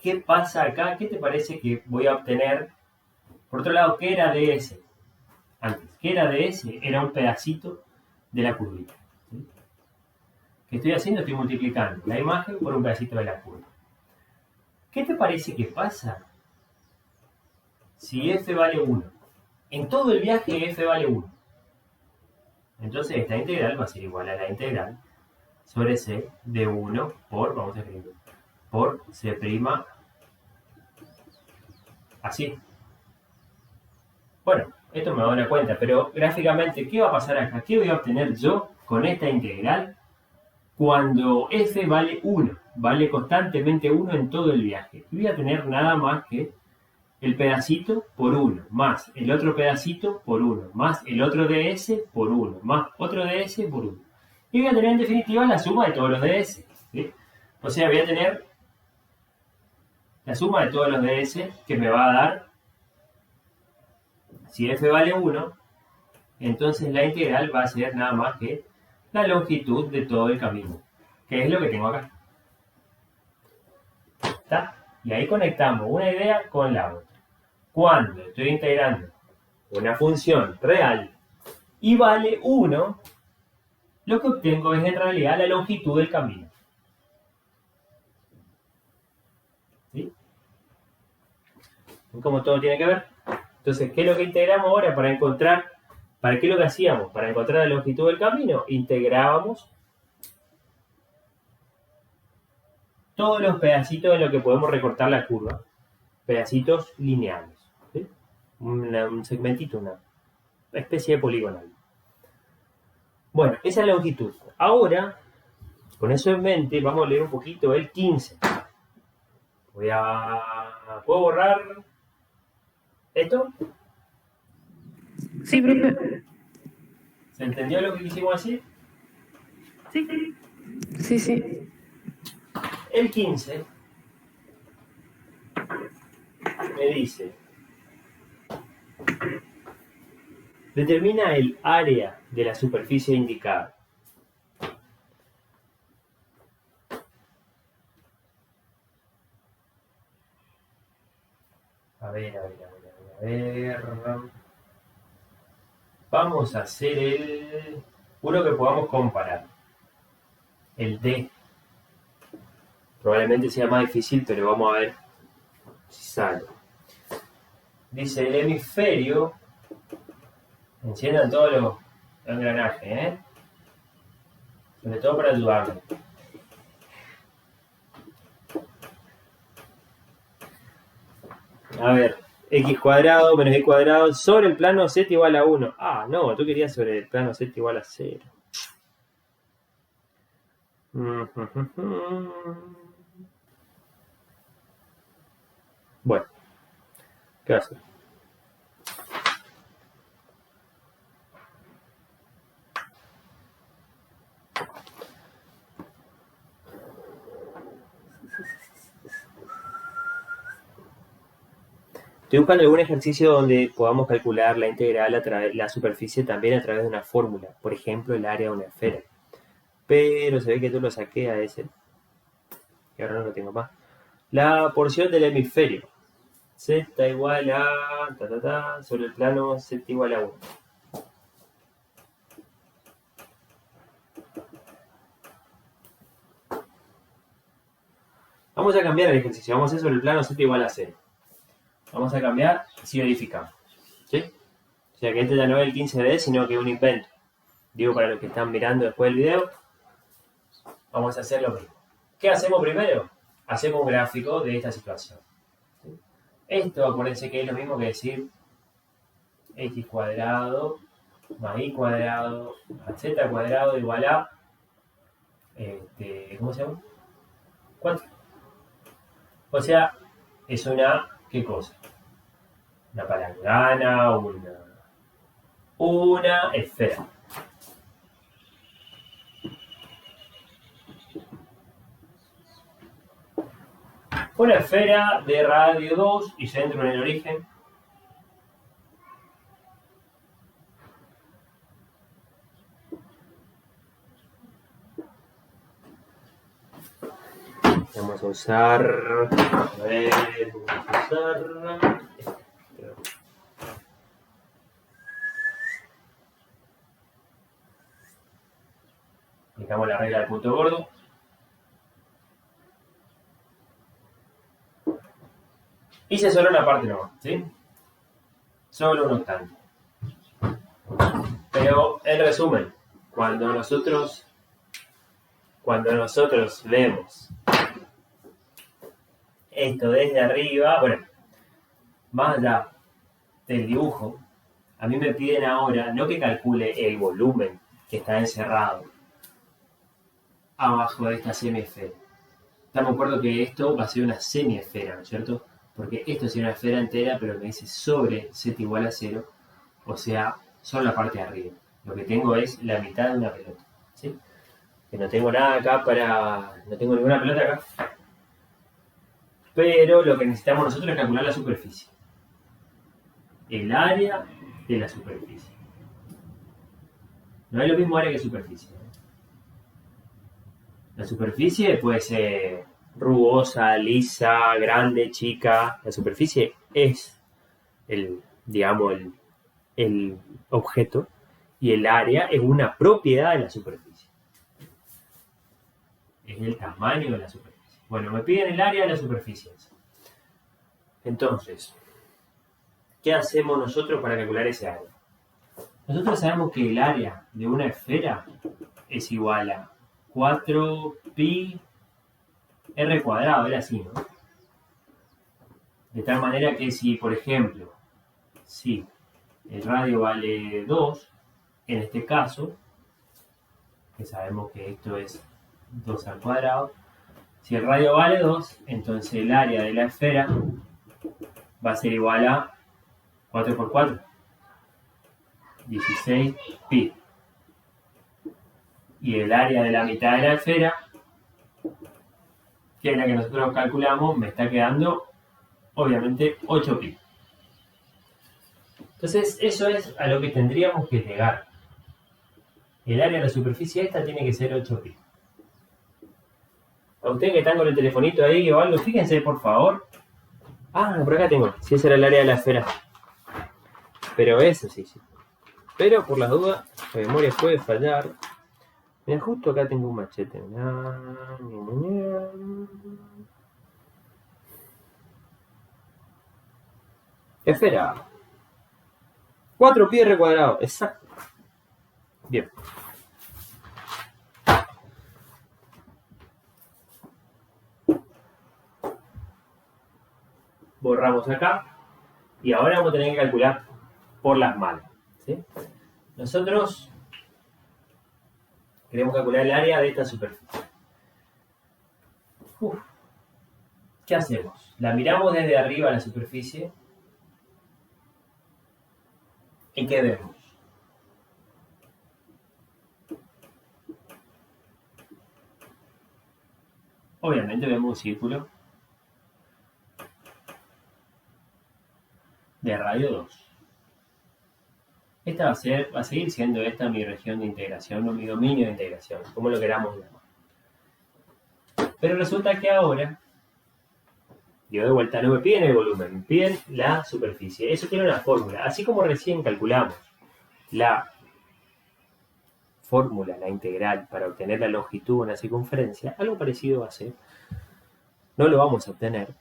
¿qué pasa acá? ¿Qué te parece que voy a obtener? Por otro lado, ¿qué era ds? Antes, ¿qué era ds? Era un pedacito de la curvita. ¿Sí? ¿Qué estoy haciendo? Estoy multiplicando la imagen por un pedacito de la curva. ¿Qué te parece que pasa si f vale 1? En todo el viaje f vale 1. Entonces esta integral va a ser igual a la integral sobre c de 1 por, vamos a escribirlo, por c', así. Bueno, esto me da una cuenta, pero gráficamente, ¿qué va a pasar acá? ¿Qué voy a obtener yo con esta integral cuando f vale 1? Vale constantemente 1 en todo el viaje. Y voy a tener nada más que el pedacito por 1, más el otro pedacito por 1, más el otro ds por 1, más otro ds por 1. Y voy a tener en definitiva la suma de todos los ds. ¿Sí? O sea, voy a tener la suma de todos los ds que me va a dar, si f vale 1, entonces la integral va a ser nada más que la longitud de todo el camino, que es lo que tengo acá. ¿Está? Y ahí conectamos una idea con la otra. Cuando estoy integrando una función real y vale 1, lo que obtengo es en realidad la longitud del camino. ¿Sí? ¿Cómo todo tiene que ver? Entonces, ¿qué es lo que integramos ahora para encontrar? ¿Para qué es lo que hacíamos? Para encontrar la longitud del camino, integrábamos todos los pedacitos en los que podemos recortar la curva, pedacitos lineales. ¿Sí? Un segmentito, una especie de poligonal. Bueno, esa es la longitud. Ahora, con eso en mente, vamos a leer un poquito el 15. ¿Puedo borrar esto?
Sí, profe.
¿Se entendió lo que quisimos decir?
Sí. Sí, sí.
El 15 me dice: determina el área de la superficie indicada. A ver. Vamos a hacer uno que podamos comparar. El D. Probablemente sea más difícil, pero vamos a ver si sale. Dice: el hemisferio Enciendan todos los engranajes, sobre todo para ayudarme. A ver, x cuadrado menos y cuadrado sobre el plano z igual a 1. Ah, no, tú querías sobre el plano z igual a 0. Bueno, ¿qué va a hacer? Estoy buscando algún ejercicio donde podamos calcular la integral la superficie también a través de una fórmula. Por ejemplo, el área de una esfera. Pero se ve que tú lo saqué a ese. Y ahora no lo tengo más. La porción del hemisferio. Z igual a... sobre el plano Z igual a 1. Vamos a cambiar el ejercicio. Vamos a hacer sobre el plano Z igual a 0. Vamos a cambiar si verificamos. ¿Sí? O sea que este ya no es el 15D, sino que es un invento. Digo para los que están mirando después del video, vamos a hacer lo mismo. ¿Qué hacemos primero? Hacemos un gráfico de esta situación. ¿Sí? Esto, acuérdense que es lo mismo que decir x cuadrado más y cuadrado más z cuadrado igual a... ¿cómo se llama? 4. O sea, es una... ¿qué cosa? Una palangana, una esfera. Una esfera de radio 2 y centro en el origen. Vamos a usar... A ver, vamos a usar... Aplicamos la regla del punto gordo. Hice solo una parte nomás, ¿sí? Solo un octante. Pero, en resumen, cuando nosotros vemos esto desde arriba, bueno, más allá del dibujo, a mí me piden ahora no que calcule el volumen que está encerrado abajo de esta semiesfera. Estamos de acuerdo que esto va a ser una semiesfera, ¿no es cierto? Porque esto es una esfera entera, pero me dice sobre z igual a 0, o sea, solo la parte de arriba. Lo que tengo es la mitad de una pelota, ¿sí? Que no tengo nada acá no tengo ninguna pelota acá. Pero lo que necesitamos nosotros es calcular la superficie. El área de la superficie. No es lo mismo área que superficie. La superficie puede ser rugosa, lisa, grande, chica. La superficie es el objeto y el área es una propiedad de la superficie. Es el tamaño de la superficie. Bueno, me piden el área de la superficie. Entonces, ¿qué hacemos nosotros para calcular ese área? Nosotros sabemos que el área de una esfera es igual a 4pi r cuadrado, era así, ¿no? De tal manera que si, por ejemplo, si el radio vale 2, en este caso, que sabemos que esto es 2 al cuadrado, si el radio vale 2, entonces el área de la esfera va a ser igual a 4 por 4, 16 pi. Y el área de la mitad de la esfera, que es la que nosotros calculamos, me está quedando, obviamente, 8 pi. Entonces, eso es a lo que tendríamos que llegar. El área de la superficie esta tiene que ser 8 pi. A ustedes que están con el telefonito ahí o algo, fíjense, por favor. Ah, por acá tengo. Si ese era el área de la esfera. Pero eso sí. Pero por las dudas, la memoria puede fallar. Mira, justo acá tengo un machete. Esfera. 4πr², exacto. Bien. Borramos acá. Y ahora vamos a tener que calcular por las manos, ¿sí? Nosotros queremos calcular el área de esta superficie. ¿Qué hacemos? La miramos desde arriba a la superficie. ¿Y qué vemos? Obviamente vemos un círculo de radio 2. Esta va a seguir siendo esta mi región de integración o mi dominio de integración, como lo queramos llamar. Pero resulta que ahora, yo de vuelta no me piden el volumen, me piden la superficie. Eso tiene una fórmula. Así como recién calculamos la fórmula, la integral, para obtener la longitud de una circunferencia, algo parecido va a ser. No lo vamos a obtener,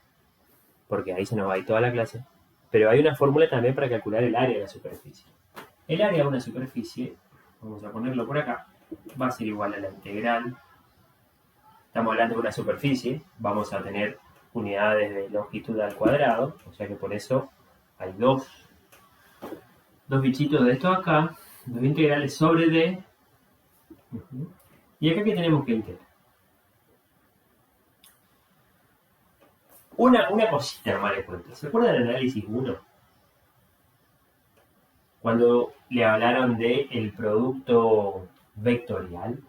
porque ahí se nos va a ir toda la clase, pero hay una fórmula también para calcular el área de la superficie. El área de una superficie, vamos a ponerlo por acá, va a ser igual a la integral. Estamos hablando de una superficie, vamos a tener unidades de longitud al cuadrado, o sea que por eso hay dos bichitos de esto acá, dos integrales sobre D. Y acá que tenemos que integrar. Una cosita nomás les cuento. ¿Se acuerdan del análisis 1? Cuando le hablaron del producto vectorial.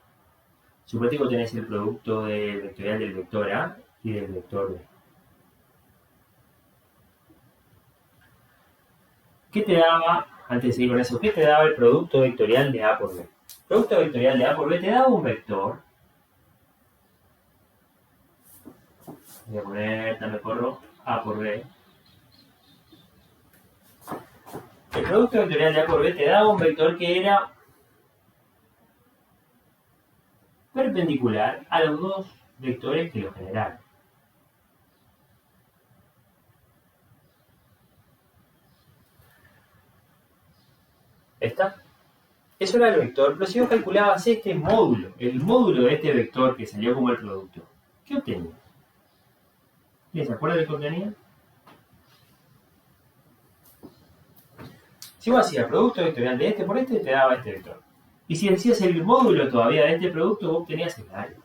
Suponete que tenés el producto vectorial del vector A y del vector B. ¿Qué te daba, antes de seguir con eso, qué te daba el producto vectorial de A por B? El producto vectorial de A por B te daba un vector. Voy a poner, también corro, A por B. El producto vectorial de A por B te daba un vector que era perpendicular a los dos vectores que lo generaron. ¿Está? Eso era el vector, pero si vos calculabas este módulo, el módulo de este vector que salió como el producto, ¿qué obtenías? ¿Se acuerdan de qué obtenía? Si vos hacías producto vectorial de este por este, te daba este vector. Y si decías el módulo todavía de este producto, vos obtenías el área.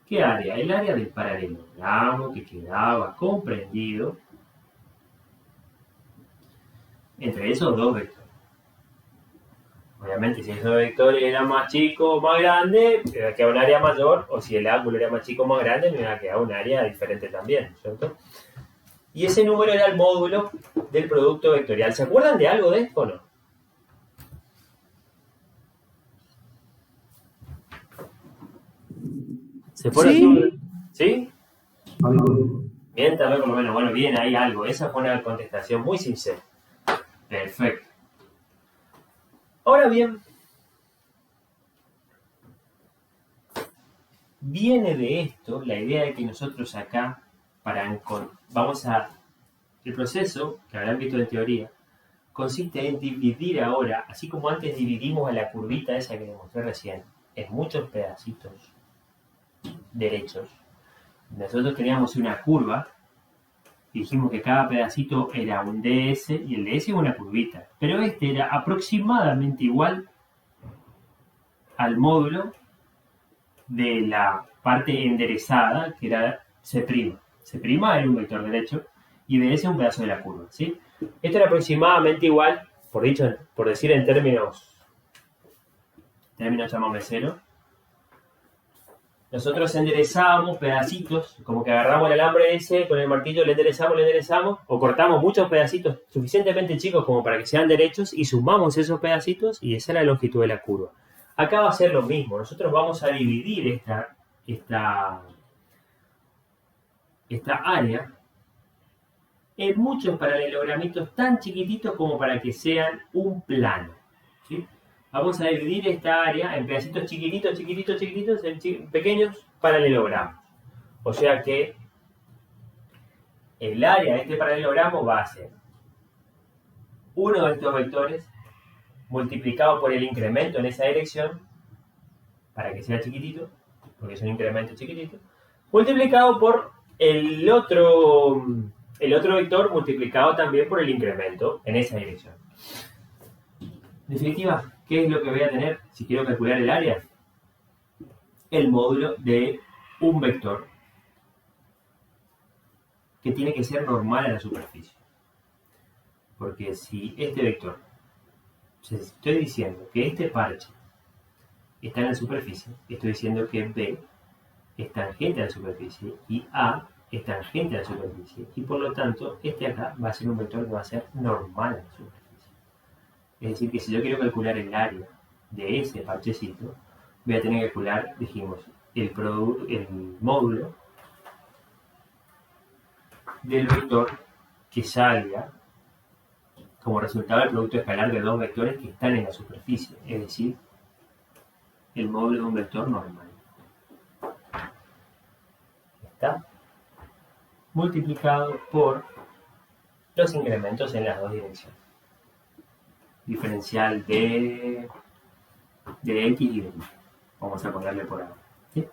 ¿Qué área? El área del paralelogramo que quedaba comprendido entre esos dos vectores. Obviamente, si esos vectores eran más chicos o más grandes, me iba a quedar un área mayor, o si el ángulo era más chico o más grande, me iba a quedar un área diferente también, ¿cierto? Y ese número era el módulo del producto vectorial. ¿Se acuerdan de algo de esto o no? ¿Se pone
Sí.
¿Sí? Bien, también por lo menos. Bueno, bien, hay algo. Esa fue una contestación muy sincera. Perfecto. Ahora bien, viene de esto la idea de que nosotros acá, el proceso, que habrán visto en teoría, consiste en dividir ahora, así como antes dividimos a la curvita esa que les mostré recién, en muchos pedacitos derechos. Nosotros teníamos una curva y dijimos que cada pedacito era un ds y el ds era una curvita, pero este era aproximadamente igual al módulo de la parte enderezada, que era C'. C' era un vector derecho y ds es un pedazo de la curva, ¿sí? Esto era aproximadamente igual, por decir en términos llamame cero. Nosotros enderezábamos pedacitos, como que agarramos el alambre ese, con el martillo le enderezamos, o cortamos muchos pedacitos suficientemente chicos como para que sean derechos y sumamos esos pedacitos y esa es la longitud de la curva. Acá va a ser lo mismo, nosotros vamos a dividir esta área en muchos paralelogramitos tan chiquititos como para que sean un plano, ¿sí? Vamos a dividir esta área en pedacitos chiquititos, en pequeños paralelogramos. O sea que el área de este paralelogramo va a ser uno de estos vectores multiplicado por el incremento en esa dirección, para que sea chiquitito, porque es un incremento chiquitito, multiplicado por el otro vector multiplicado también por el incremento en esa dirección. En definitiva, ¿qué es lo que voy a tener si quiero calcular el área? El módulo de un vector que tiene que ser normal a la superficie. Porque si este vector, estoy diciendo que este parche está en la superficie, estoy diciendo que B es tangente a la superficie y A es tangente a la superficie. Y por lo tanto, este acá va a ser un vector que va a ser normal a la superficie. Es decir, que si yo quiero calcular el área de ese parchecito, voy a tener que calcular, dijimos, el módulo del vector que salga como resultado del producto escalar de dos vectores que están en la superficie, es decir, el módulo de un vector normal. Está multiplicado por los incrementos en las dos direcciones. Diferencial de x y de y. Vamos a ponerle por ahora. ¿Sí?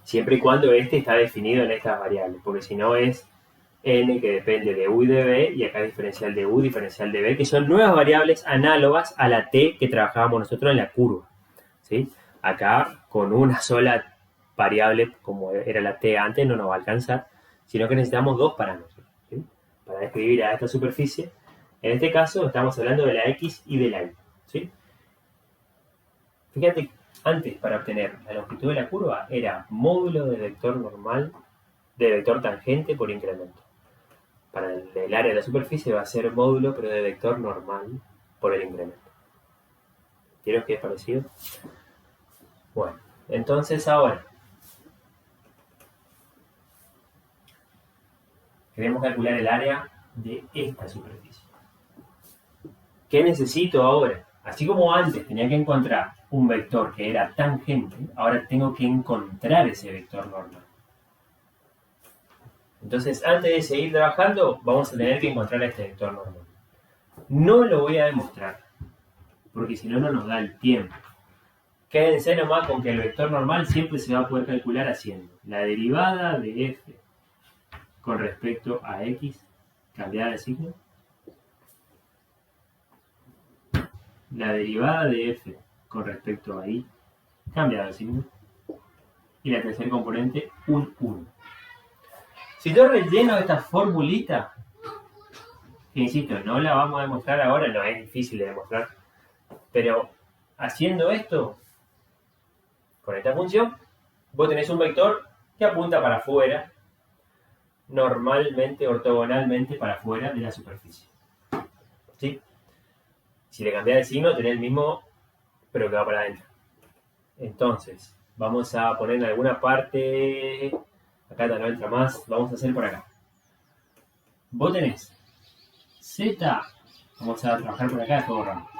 Siempre y cuando este está definido en estas variables, porque si no es n que depende de u y de b, y acá diferencial de u, diferencial de b, que son nuevas variables análogas a la t que trabajábamos nosotros en la curva. ¿Sí? Acá, con una sola variable, como era la t antes, no nos va a alcanzar, sino que necesitamos dos parámetros, ¿sí? Para describir a esta superficie. En este caso, estamos hablando de la x y de la y. ¿Sí? Fíjate, antes, para obtener la longitud de la curva, era módulo de vector normal, de vector tangente por incremento. Para el área de la superficie va a ser módulo, pero de vector normal por el incremento. ¿Vieron que es parecido? Bueno, entonces ahora queremos calcular el área de esta superficie. ¿Qué necesito ahora? Así como antes tenía que encontrar un vector que era tangente, ahora tengo que encontrar ese vector normal. Entonces, antes de seguir trabajando, vamos a tener que encontrar este vector normal. No lo voy a demostrar, porque si no, no nos da el tiempo. Quédense nomás con que el vector normal siempre se va a poder calcular haciendo la derivada de f con respecto a x cambiada de signo, la derivada de f con respecto a y cambiada de signo, y la tercer componente, un 1. Si yo relleno esta formulita, que insisto, no la vamos a demostrar ahora, no es difícil de demostrar, pero haciendo esto, con esta función, vos tenés un vector que apunta para afuera, normalmente, ortogonalmente para afuera de la superficie. ¿Sí? Si le cambias de signo, tenés el mismo, pero que va para adentro. Entonces, vamos a poner en alguna parte, acá no entra más, vamos a hacer por acá. Vos tenés z, vamos a trabajar por acá, después borramos.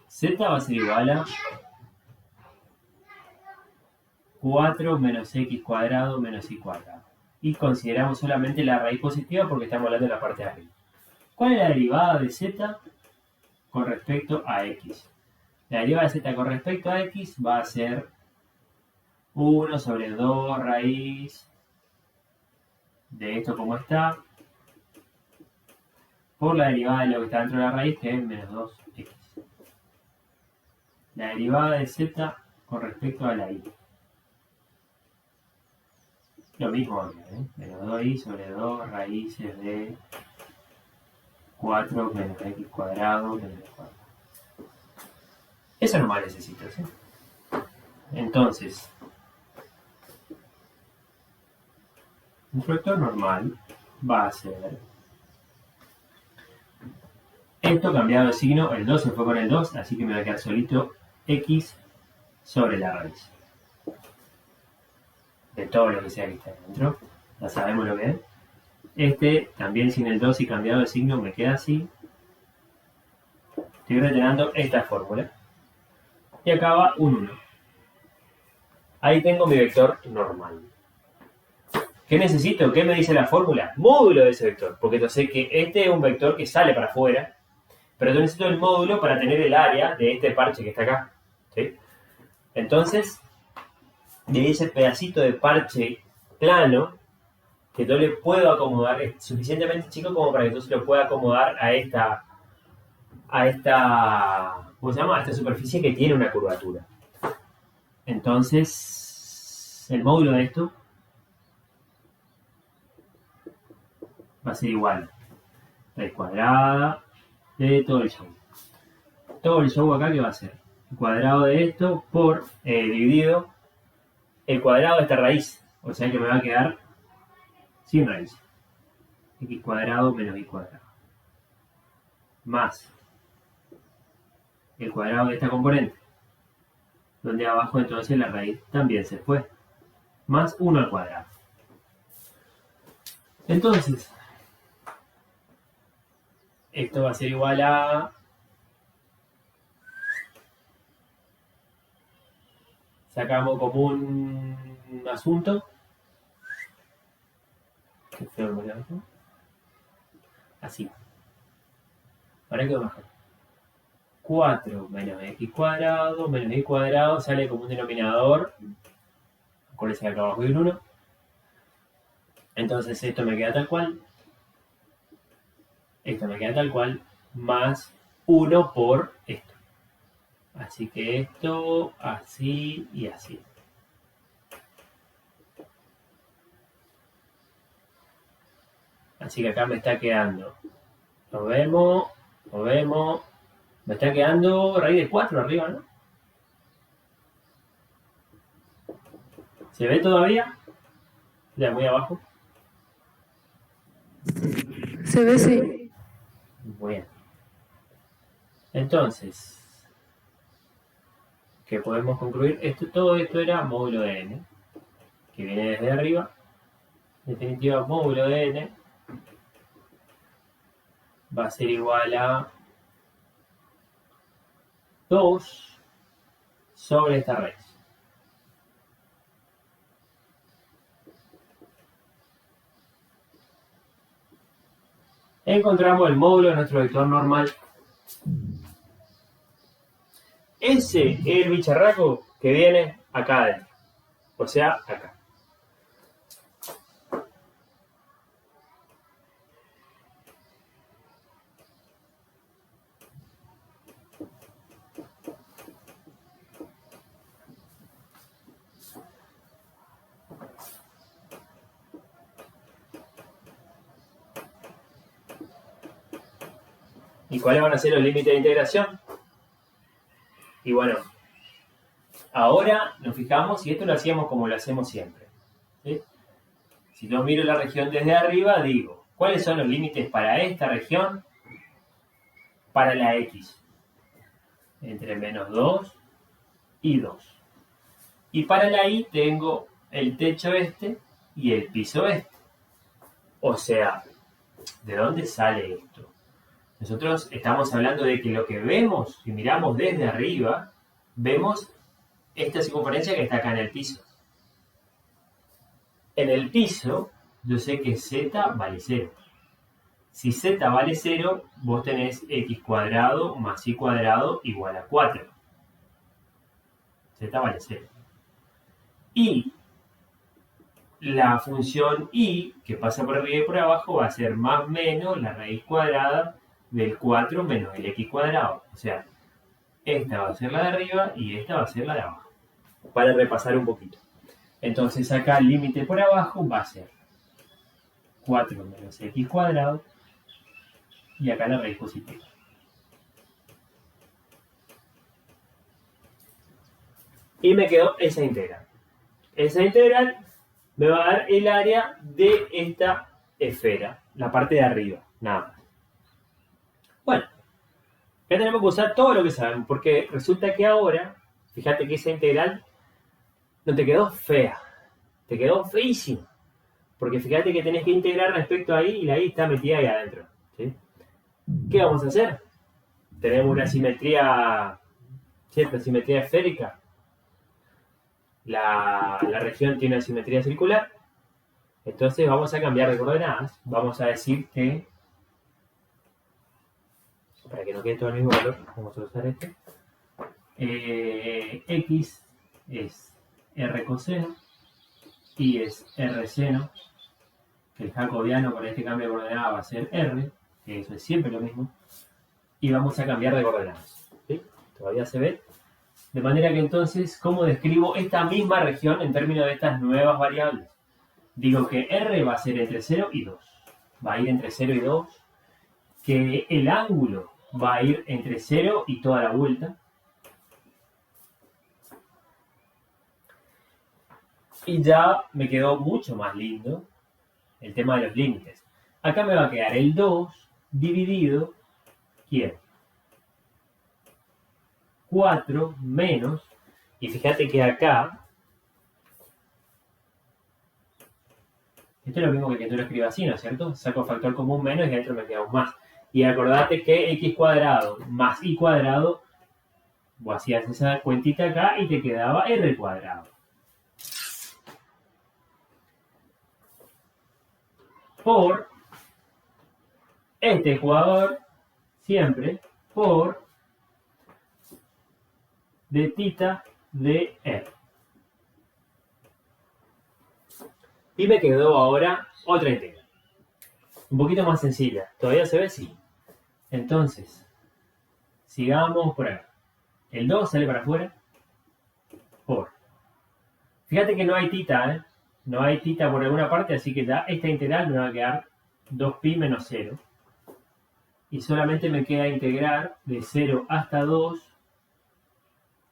Z va a ser igual a 4 menos x cuadrado menos y cuadrado. Y consideramos solamente la raíz positiva porque estamos hablando de la parte de arriba. ¿Cuál es la derivada de z con respecto a x? La derivada de z con respecto a x va a ser 1 sobre 2 raíz de esto como está, por la derivada de lo que está dentro de la raíz, que es menos 2x. La derivada de z con respecto a la y. Lo mismo acá, menos 2y sobre 2 raíces de 4 menos x cuadrado menos y cuadrado. Eso nomás necesito, ¿sí? Entonces, un vector normal va a ser esto cambiado de signo, el 2 se fue con el 2, así que me va a quedar solito x sobre la raíz de todo lo que sea que está dentro. Ya sabemos lo que es. Este también sin el 2 y cambiado de signo me queda así. Estoy rellenando esta fórmula. Y acá va un 1. Ahí tengo mi vector normal. ¿Qué necesito? ¿Qué me dice la fórmula? Módulo de ese vector, porque yo sé que este es un vector que sale para afuera, pero yo necesito el módulo para tener el área de este parche que está acá. ¿Sí? Entonces, de ese pedacito de parche plano, que yo le puedo acomodar, es suficientemente chico como para que yo se lo pueda acomodar a esta, ¿cómo se llama? A esta superficie que tiene una curvatura. Entonces, el módulo de esto va a ser igual raíz cuadrada de todo el show. Todo el show acá, ¿qué va a ser? El cuadrado de esto por dividido el cuadrado de esta raíz. O sea que me va a quedar sin raíz. X cuadrado menos y cuadrado. Más el cuadrado de esta componente. Donde abajo entonces la raíz también se fue. Más 1 al cuadrado. Entonces, esto va a ser igual a... Sacamos como un asunto. Qué feo me queda. Así. Ahora quedó mejor. 4 menos x cuadrado menos y cuadrado sale como un denominador. Acuérdense que acá abajo hay un 1. Entonces esto me queda tal cual. Esto me queda tal cual. Más 1 por esto. Así que esto, así y así. Así que acá me está quedando. Nos vemos. Me está quedando raíz de 4 arriba, ¿no? ¿Se ve todavía? Ya, muy abajo.
Se ve, sí.
Bueno. Entonces, ¿qué podemos concluir? Todo esto era módulo de n, que viene desde arriba. En definitiva, módulo de n va a ser igual a 2 sobre esta raíz. Encontramos el módulo de nuestro vector normal. Ese es el bicharraco que viene acá adentro. O sea, acá. ¿Y cuáles van a ser los límites de integración? Y bueno, ahora nos fijamos, y esto lo hacíamos como lo hacemos siempre. ¿Sí? Si yo miro la región desde arriba, digo, ¿cuáles son los límites para esta región? Para la X. Entre menos 2 y 2. Y para la Y tengo el techo este y el piso este. O sea, ¿de dónde sale esto? Nosotros estamos hablando de que lo que vemos, si miramos desde arriba, vemos esta circunferencia que está acá en el piso. En el piso, yo sé que z vale 0. Si z vale 0, vos tenés x cuadrado más y cuadrado igual a 4. Z vale 0. Y la función y, que pasa por arriba y por abajo, va a ser más menos la raíz cuadrada del 4 menos el x cuadrado. O sea, esta va a ser la de arriba y esta va a ser la de abajo. Para repasar un poquito. Entonces acá el límite por abajo va a ser 4 menos x cuadrado y acá la raíz positiva. Y me quedó esa integral. Esa integral me va a dar el área de esta esfera, la parte de arriba, nada más. Bueno, ya tenemos que usar todo lo que sabemos, porque resulta que ahora, fíjate que esa integral no te quedó fea, te quedó feísima. Porque fíjate que tenés que integrar respecto a y la y está metida ahí adentro. ¿Sí? ¿Qué vamos a hacer? Tenemos una simetría, cierta simetría esférica. La región tiene una simetría circular. Entonces vamos a cambiar de coordenadas. Vamos a decir que, para que no quede todo el mismo valor, vamos a usar este. X es R coseno, Y es R seno, que el jacobiano con este cambio de coordenada va a ser R, que eso es siempre lo mismo, y vamos a cambiar de coordenadas. ¿Sí? ¿Todavía se ve? De manera que entonces, ¿cómo describo esta misma región en términos de estas nuevas variables? Digo que R va a ser entre 0 y 2. Va a ir entre 0 y 2. Que el ángulo va a ir entre 0 y toda la vuelta. Y ya me quedó mucho más lindo el tema de los límites. Acá me va a quedar el 2 dividido, ¿quién? 4 menos, y fíjate que acá, esto es lo mismo que tú lo escribas así, ¿no es cierto? Saco factor común menos y adentro me queda un más. Y acordate que x cuadrado más y cuadrado, vos hacías esa cuentita acá y te quedaba r cuadrado. Por este jugador, siempre, por de tita de R. Y me quedó ahora otra integral. Un poquito más sencilla. ¿Todavía se ve? Sí. Entonces, sigamos por acá. El 2 sale para afuera. Por. Fíjate que no hay tita, ¿eh? No hay tita por alguna parte, así que ya esta integral me va a quedar 2pi menos 0. Y solamente me queda integrar de 0 hasta 2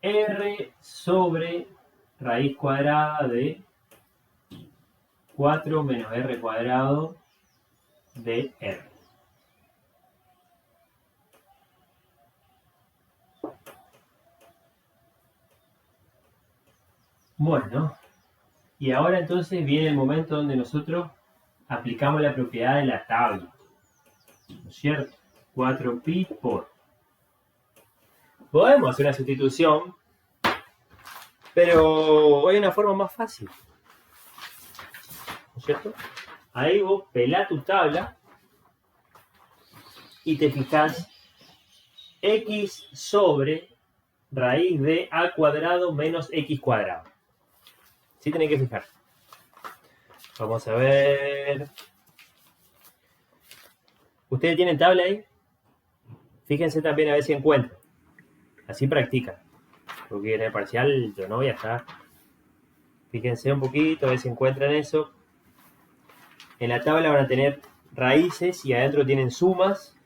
r sobre raíz cuadrada de 4 menos r cuadrado de r. Bueno, y ahora entonces viene el momento donde nosotros aplicamos la propiedad de la tabla, ¿no es cierto? 4pi por. Podemos hacer una sustitución, pero hay una forma más fácil, ¿no es cierto? Ahí vos pelás tu tabla y te fijás x sobre raíz de a cuadrado menos x cuadrado. Sí tenés que fijar. Vamos a ver. ¿Ustedes tienen tabla ahí? Fíjense también a ver si encuentran. Así practican. Porque en el parcial yo no voy a estar. Fíjense un poquito, a ver si encuentran eso. En la tabla van a tener raíces y adentro tienen sumas.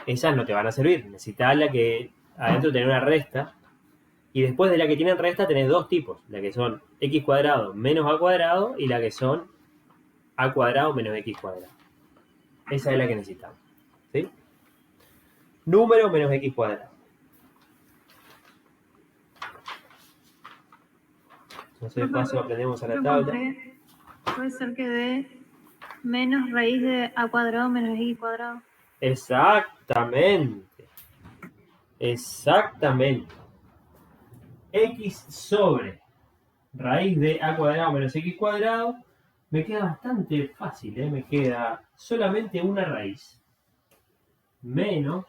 Esas no te van a servir. Necesitas la que adentro tiene una resta. Y después de la que tienen resta tenés dos tipos. La que son x cuadrado menos a cuadrado y la que son a cuadrado menos x cuadrado. Esa es la que necesitamos. ¿Sí? Número menos x cuadrado. Entonces de paso aprendemos a la tabla.
Puede ser que dé menos raíz de a cuadrado menos x cuadrado.
Exactamente. Exactamente. X sobre raíz de a cuadrado menos x cuadrado me queda bastante fácil, ¿eh? Me queda solamente una raíz menos,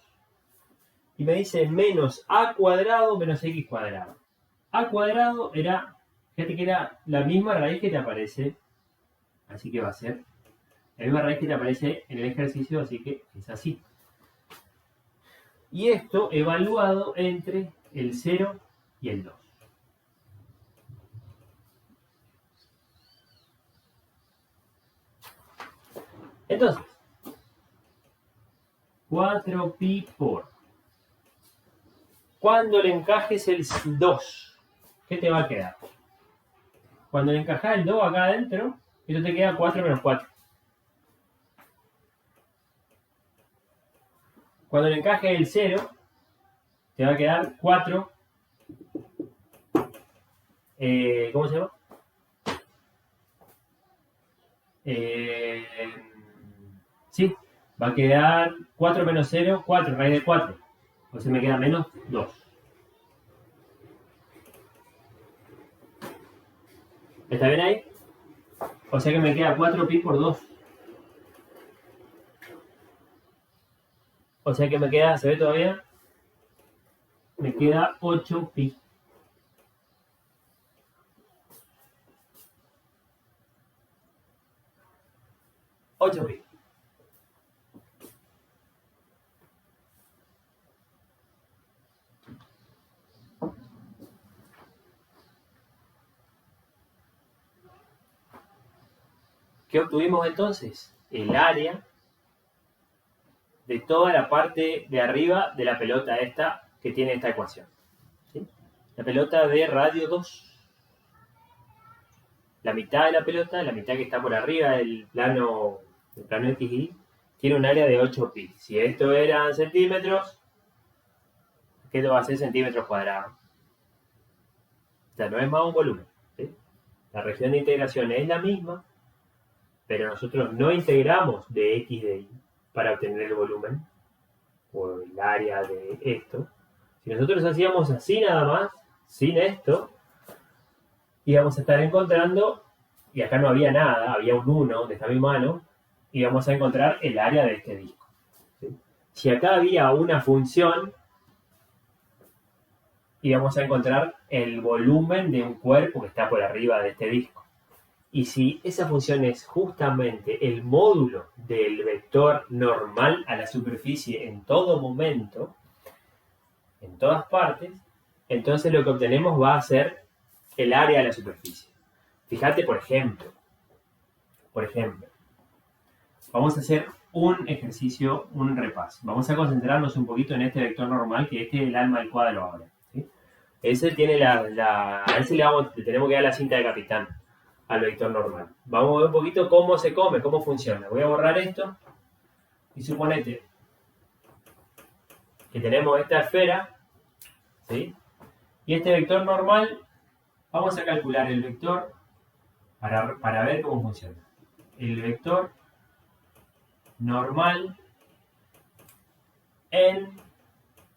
y me dice menos a cuadrado menos x cuadrado. A cuadrado era, fíjate que era la misma raíz que te aparece, así que va a ser la misma raíz que te aparece en el ejercicio, así que es así. Y esto evaluado entre el 0 y el 2. Entonces, 4pi por. Cuando le encajes el 2, ¿qué te va a quedar? Cuando le encajas el 2 acá adentro, esto te queda 4 menos 4. Cuando le encajes el 0, te va a quedar 4. ¿Cómo se llama? Sí, va a quedar 4 menos 0, 4, raíz de 4. Entonces me queda menos 2. ¿Está bien ahí? O sea que me queda 4pi por 2. O sea que me queda, ¿se ve todavía? Me queda 8pi. ¿Qué obtuvimos entonces? El área de toda la parte de arriba de la pelota esta que tiene esta ecuación. ¿Sí? La pelota de radio 2. La mitad de la pelota, la mitad que está por arriba del plano X y Y, tiene un área de 8pi. Si esto eran centímetros, ¿qué va a ser centímetros cuadrados? O sea, no es más un volumen. ¿Sí? La región de integración es la misma, pero nosotros no integramos de X de Y para obtener el volumen o el área de esto. Si nosotros hacíamos así nada más, sin esto, íbamos a estar encontrando, y acá no había nada, había un 1 de esta mi mano, íbamos a encontrar el área de este disco. ¿Sí? Si acá había una función, íbamos a encontrar el volumen de un cuerpo que está por arriba de este disco. Y si esa función es justamente el módulo del vector normal a la superficie en todo momento, en todas partes, entonces lo que obtenemos va a ser el área de la superficie. Fíjate, por ejemplo, vamos a hacer un ejercicio, un repaso. Vamos a concentrarnos un poquito en este vector normal, que este es el alma del cuadro ahora. ¿Sí? Ese tiene a ese le tenemos que dar la cinta de capitán al vector normal. Vamos a ver un poquito cómo se come, cómo funciona. Voy a borrar esto y suponete que tenemos esta esfera, ¿sí? Y este vector normal, vamos a calcular el vector para ver cómo funciona. El vector normal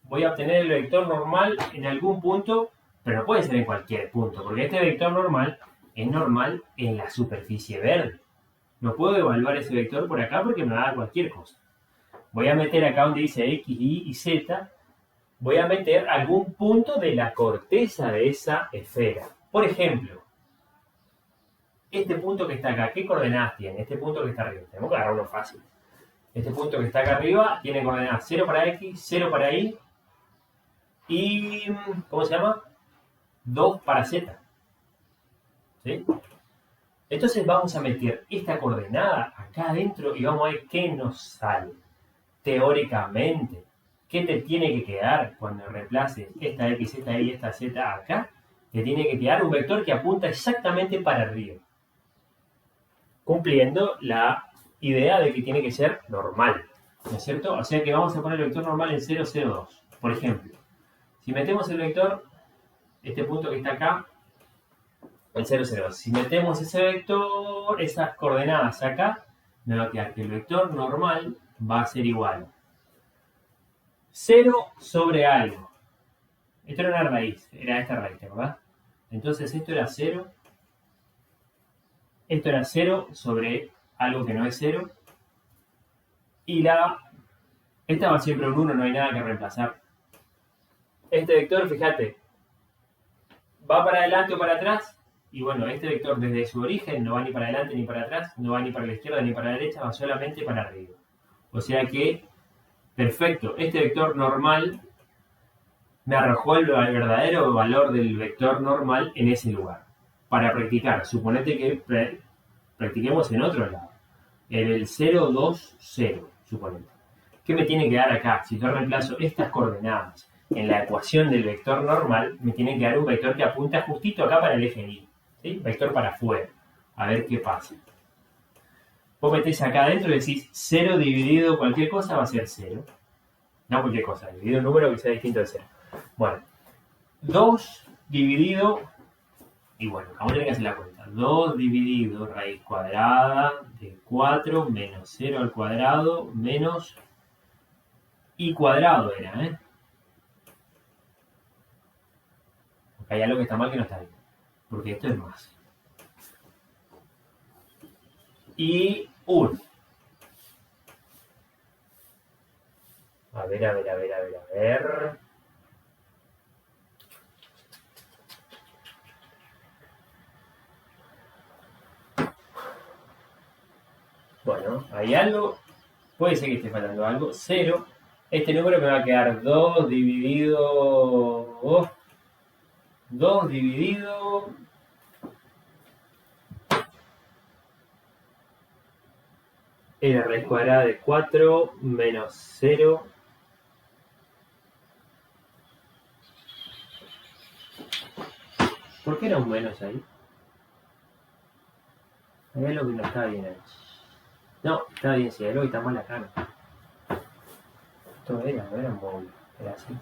voy a obtener el vector normal en algún punto, pero no puede ser en cualquier punto, porque este vector normal es normal en la superficie verde. No puedo evaluar ese vector por acá porque me va a dar cualquier cosa. Voy a meter acá donde dice X, Y y Z, voy a meter algún punto de la corteza de esa esfera. Por ejemplo, este punto que está acá, ¿qué coordenadas tiene? Este punto que está arriba. Tenemos que agarrar uno fácil. Este punto que está acá arriba tiene coordenadas 0 para X, 0 para Y y, ¿cómo se llama? 2 para Z. ¿Sí? Entonces vamos a meter esta coordenada acá adentro y vamos a ver qué nos sale. Teóricamente, ¿qué te tiene que quedar cuando reemplaces esta X, esta Y, esta Z acá? Te tiene que quedar un vector que apunta exactamente para arriba, cumpliendo la idea de que tiene que ser normal, ¿no es cierto? O sea que vamos a poner el vector normal en 0, 0, 2. Por ejemplo, si metemos el vector, este punto que está acá, el 0, 0, 2. Si metemos ese vector, esas coordenadas acá, me va a quedar que el vector normal va a ser igual 0 sobre algo. Esto era una raíz, era esta raíz, ¿verdad? Entonces esto era 0. Esto era 0 sobre algo que no es 0. Y esta va siempre un 1, no hay nada que reemplazar. Este vector, fíjate, va para adelante o para atrás. Y bueno, este vector desde su origen no va ni para adelante ni para atrás, no va ni para la izquierda ni para la derecha, va solamente para arriba. O sea que, perfecto, este vector normal me arrojó el verdadero valor del vector normal en ese lugar. Para practicar, suponete que practiquemos en otro lado. En el 0, 2, 0, suponete. ¿Qué me tiene que dar acá? Si yo reemplazo estas coordenadas en la ecuación del vector normal, me tiene que dar un vector que apunta justito acá para el eje Y. ¿Sí? Vector para afuera. A ver qué pasa. Vos metés acá adentro y decís 0 dividido cualquier cosa va a ser 0. No cualquier cosa, dividido un número que sea distinto de 0. Bueno, 2 dividido, y bueno, vamos a tener que hacer la cuenta. 2 dividido raíz cuadrada de 4 menos 0 al cuadrado menos y cuadrado era, ¿eh? Porque hay algo que está mal que no está bien. Porque esto es más. y 1. A ver. Bueno, hay algo. Puede ser que esté faltando algo. 0. Este número me va a quedar 2 dividido... 2 dividido... la raíz cuadrada de 4 menos 0. ¿Por qué era un menos ahí? Hay algo que no está bien ahí. No, está bien, si hay algo que está mal acá. No. Esto no era un móvil, era así.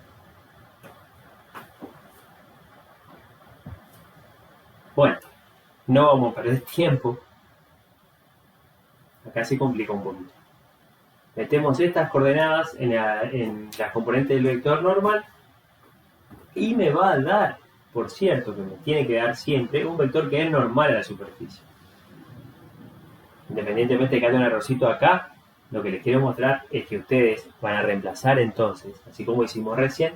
Bueno, no vamos a perder tiempo. Acá se complica un poquito. Metemos estas coordenadas en las componentes del vector normal y me va a dar, por cierto, que me tiene que dar siempre un vector que es normal a la superficie. Independientemente de que haya un errorcito acá, lo que les quiero mostrar es que ustedes van a reemplazar entonces, así como hicimos recién,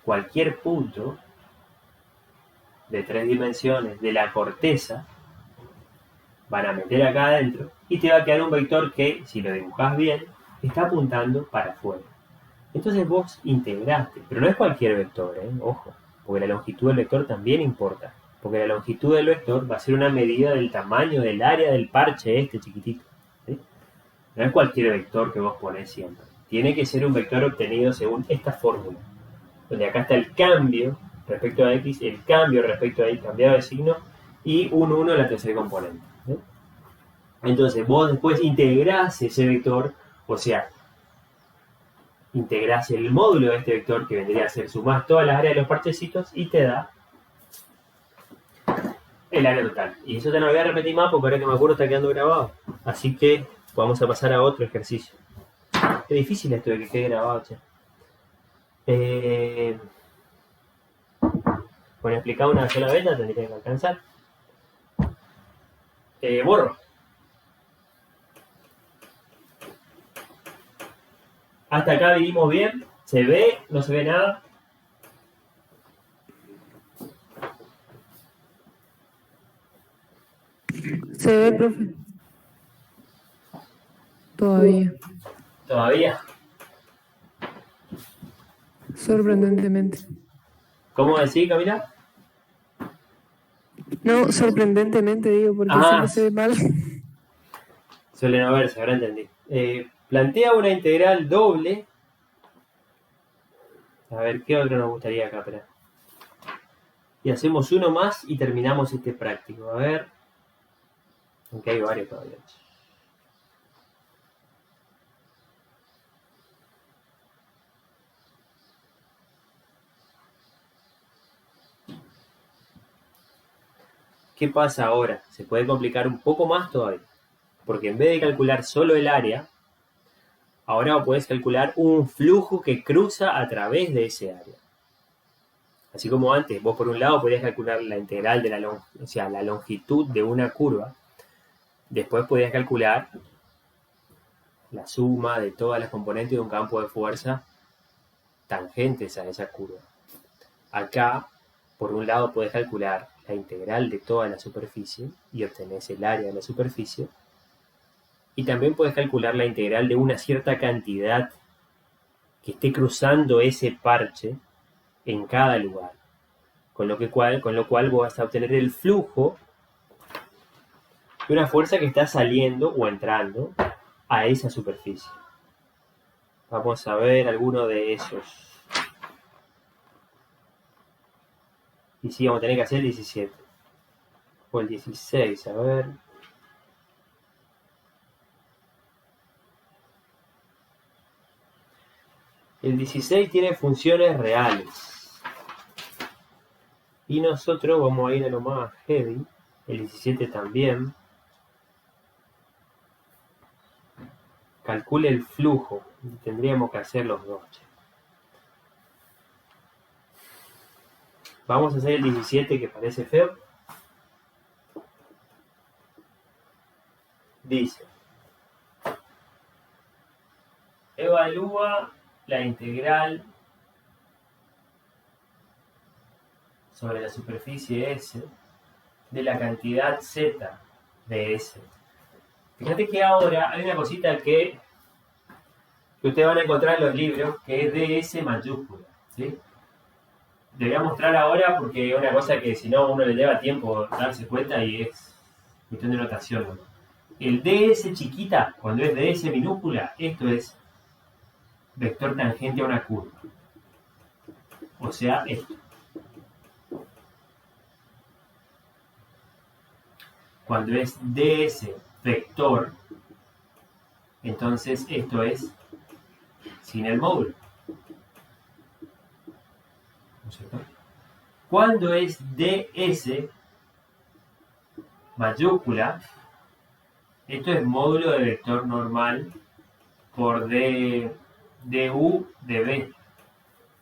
cualquier punto de 3 dimensiones de la corteza, van a meter acá adentro y te va a quedar un vector que, si lo dibujás bien, está apuntando para afuera. Entonces vos integraste, pero no es cualquier vector, ojo, porque la longitud del vector también importa, porque la longitud del vector va a ser una medida del tamaño del área del parche este chiquitito. ¿Sí? No es cualquier vector que vos ponés siempre. Tiene que ser un vector obtenido según esta fórmula, donde acá está el cambio respecto a x, el cambio respecto a y cambiado de signo, y un 1 en la tercera componente. ¿Sí? Entonces vos después integrás ese vector, o sea, integrás el módulo de este vector, que vendría a ser sumás todas las áreas de los parchecitos y te da el área total. Y eso te lo voy a repetir más porque ahora que me acuerdo está quedando grabado. Así que vamos a pasar a otro ejercicio. Qué difícil esto de que quede grabado, che. Bueno, explicar una sola vez la tendría que alcanzar. Borro. Hasta acá vivimos bien. ¿Se ve? ¿No se ve nada?
Se ve, profe. Todavía.
¿Todavía?
Sorprendentemente.
¿Cómo decís, Camila?
No, sorprendentemente digo, porque siempre se ve mal.
Suele no verse, ahora entendí. Plantea una integral doble. A ver, ¿qué otro nos gustaría acá? Espera. Y hacemos uno más y terminamos este práctico. A ver. Aunque hay varios todavía. ¿Qué pasa ahora? Se puede complicar un poco más todavía. Porque en vez de calcular solo el área, ahora puedes calcular un flujo que cruza a través de ese área. Así como antes, vos por un lado podías calcular la integral de la longitud de una curva. Después podías calcular la suma de todas las componentes de un campo de fuerza tangentes a esa curva. Acá, por un lado, podés calcular la integral de toda la superficie y obtenés el área de la superficie. Y también podés calcular la integral de una cierta cantidad que esté cruzando ese parche en cada lugar. Con lo cual vos vas a obtener el flujo de una fuerza que está saliendo o entrando a esa superficie. Vamos a ver alguno de esos. Y sí, vamos a tener que hacer el 17. O el 16, a ver. El 16 tiene funciones reales. Y nosotros vamos a ir a lo más heavy. El 17 también. Calcule el flujo. Tendríamos que hacer los dos. Vamos a hacer el 17 que parece feo. dice, evalúa la integral sobre la superficie S de la cantidad Z de S. Fíjate que ahora hay una cosita que ustedes van a encontrar en los libros, que es ds mayúscula, ¿sí? Te voy a mostrar ahora porque es una cosa que si no uno le lleva tiempo darse cuenta y es cuestión de notación, ¿no? El ds chiquita, cuando es ds minúscula, esto es vector tangente a una curva. O sea, esto. Cuando es ds vector, entonces esto es sin el módulo. ¿No es cierto? Cuando es ds mayúscula, esto es módulo de vector normal por du de b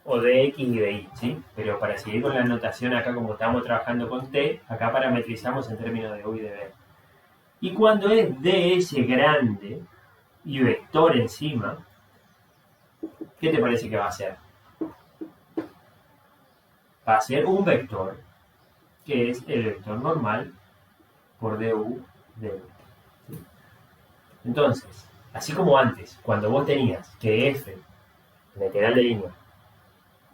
o de x y de y, ¿sí? Pero para seguir con la notación acá, como estamos trabajando con t, acá parametrizamos en términos de u y de b. Y cuando es ds grande y vector encima, ¿qué te parece que va a ser? Va a ser un vector, que es el vector normal por du de b. ¿Sí? Entonces, así como antes, cuando vos tenías que f, lateral de línea,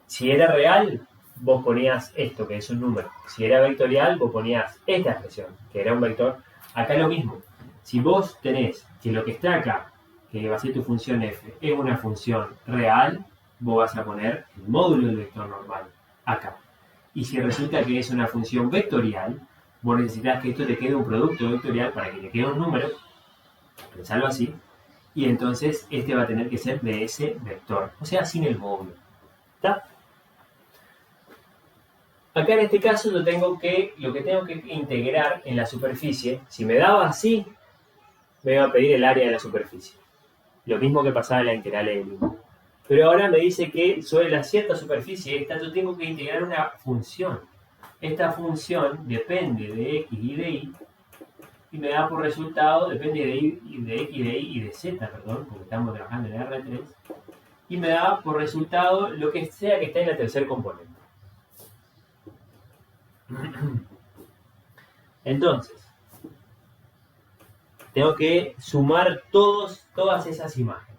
si era real, vos ponías esto, que es un número. Si era vectorial, vos ponías esta expresión, que era un vector. Acá lo mismo. Si vos tenés que lo que está acá, que va a ser tu función f, es una función real, vos vas a poner el módulo del vector normal acá. Y si resulta que es una función vectorial, vos necesitas que esto te quede un producto vectorial para que te quede un número, pensarlo así, y entonces este va a tener que ser de ese vector, o sea, sin el módulo. ¿Está? Acá en este caso lo que tengo que integrar en la superficie, si me daba así, me va a pedir el área de la superficie. Lo mismo que pasaba en la integral de línea. Pero ahora me dice que sobre la cierta superficie esta yo tengo que integrar una función. Esta función depende de x y de y, y me da por resultado, depende de x, de y y de z, perdón, porque estamos trabajando en R3, y me da por resultado lo que sea que está en la tercer componente. Entonces, tengo que sumar todas esas imágenes.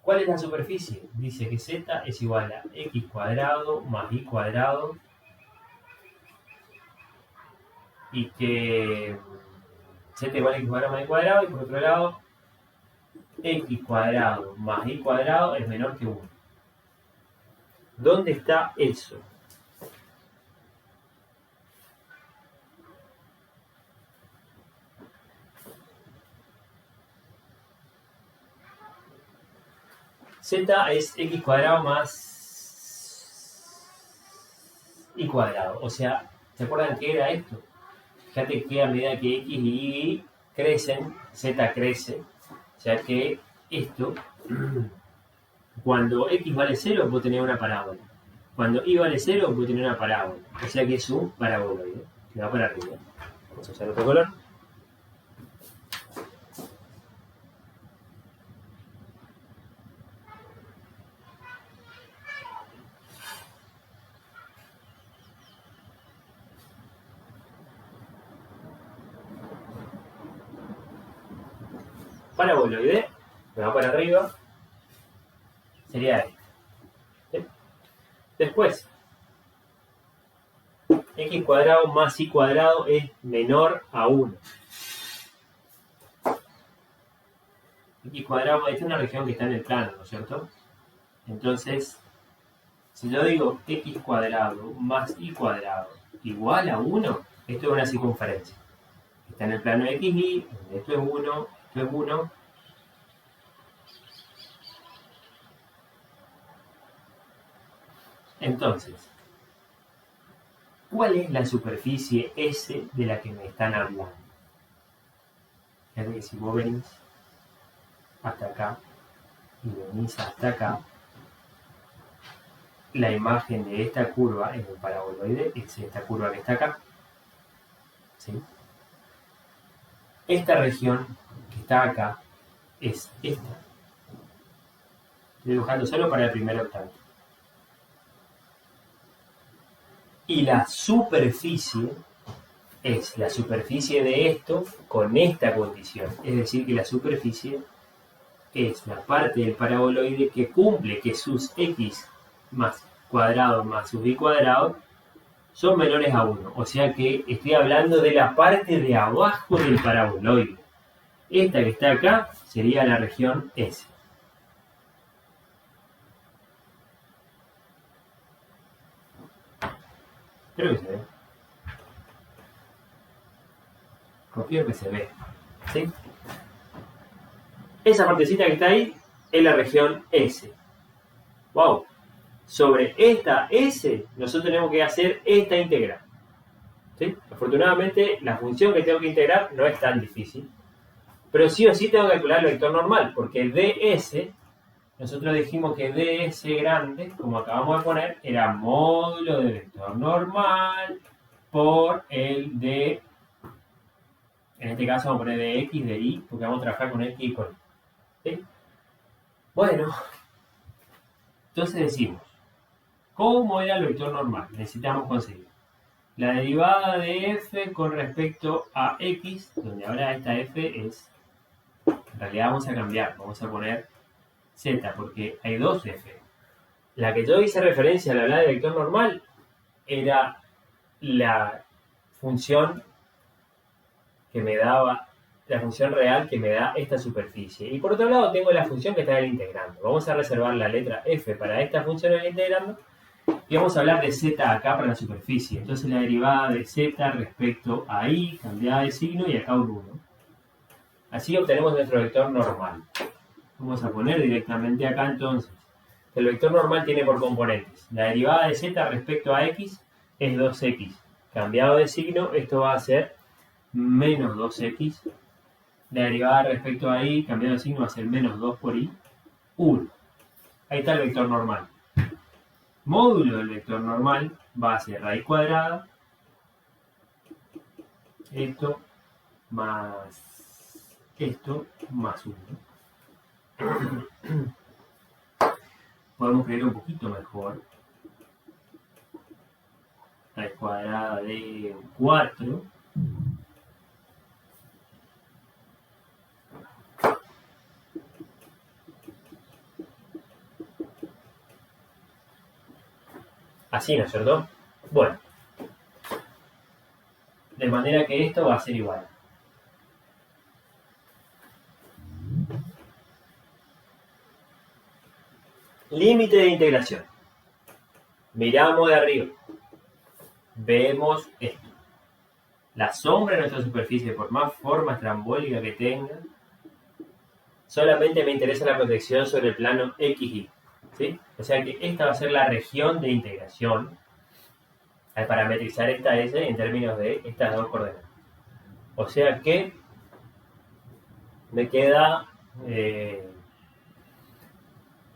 ¿Cuál es la superficie? Dice que z es igual a x cuadrado más y cuadrado y que z igual a x cuadrado más y cuadrado, y por otro lado x cuadrado más y cuadrado es menor que 1. ¿Dónde está eso? Z es x cuadrado más y cuadrado. O sea, ¿se acuerdan qué era esto? Fíjate que a medida que x y y crecen, z crece. O sea que esto, cuando x vale 0, vos tenés una parábola. Cuando y vale 0, vos tenés una parábola. O sea que es un paraboloide que va para arriba. Vamos a usar otro color. Paraboloide, me va para arriba, sería este. ¿Sí? Después, x cuadrado más y cuadrado es menor a 1. X cuadrado, esta es una región que está en el plano, ¿no es cierto? Entonces, si yo digo x cuadrado más y cuadrado igual a 1, esto es una circunferencia. Está en el plano de x y, esto es 1, esto es 1. Entonces, ¿cuál es la superficie S de la que me están hablando? Es decir, si vos venís hasta acá y venís hasta acá, la imagen de esta curva en el paraboloide es esta curva que está acá. ¿Sí? esta región que está acá es esta. Estoy dibujando solo para el primer octavo. Y la superficie es la superficie de esto con esta condición. Es decir, que la superficie es la parte del paraboloide que cumple que sus x más cuadrado más sus y cuadrado son menores a 1. O sea que estoy hablando de la parte de abajo del paraboloide. Esta que está acá sería la región S. Creo que se ve. Confío que se ve. ¿Sí? Esa partecita que está ahí es la región S. ¡Wow! Sobre esta S, nosotros tenemos que hacer esta integral. ¿Sí? Afortunadamente, la función que tengo que integrar no es tan difícil. Pero sí o sí tengo que calcular el vector normal, porque el ds, nosotros dijimos que ds grande, como acabamos de poner, era módulo de vector normal por el de, en este caso vamos a poner de x, de y, porque vamos a trabajar con x y con y. ¿Sí? Bueno, entonces decimos, ¿cómo era el vector normal? Necesitamos conseguir la derivada de f con respecto a x, donde ahora esta f es, en realidad vamos a cambiar, vamos a poner z, porque hay dos f. La que yo hice referencia al hablar de vector normal era la función que me daba, la función real que me da esta superficie. Y por otro lado tengo la función que está en el integrando. Vamos a reservar la letra f para esta función en el integrando y vamos a hablar de z acá para la superficie. Entonces la derivada de z respecto a y, cambiada de signo y acá un 1. Así obtenemos nuestro vector normal. Vamos a poner directamente acá entonces. El vector normal tiene por componentes. La derivada de z respecto a x es 2x. Cambiado de signo, esto va a ser menos 2x. La derivada respecto a y, cambiado de signo, va a ser menos 2 por y, 1. Ahí está el vector normal. Módulo del vector normal va a ser raíz cuadrada. Esto más 1. Podemos escribir un poquito mejor. Raíz cuadrada de 4. Así, ¿no es cierto? Bueno. De manera que esto va a ser igual. Límite de integración. Miramos de arriba. Vemos esto. La sombra de nuestra superficie, por más forma estrambólica que tenga, solamente me interesa la protección sobre el plano XY. ¿Sí? O sea que esta va a ser la región de integración al parametrizar esta S en términos de estas dos coordenadas. O sea que me queda,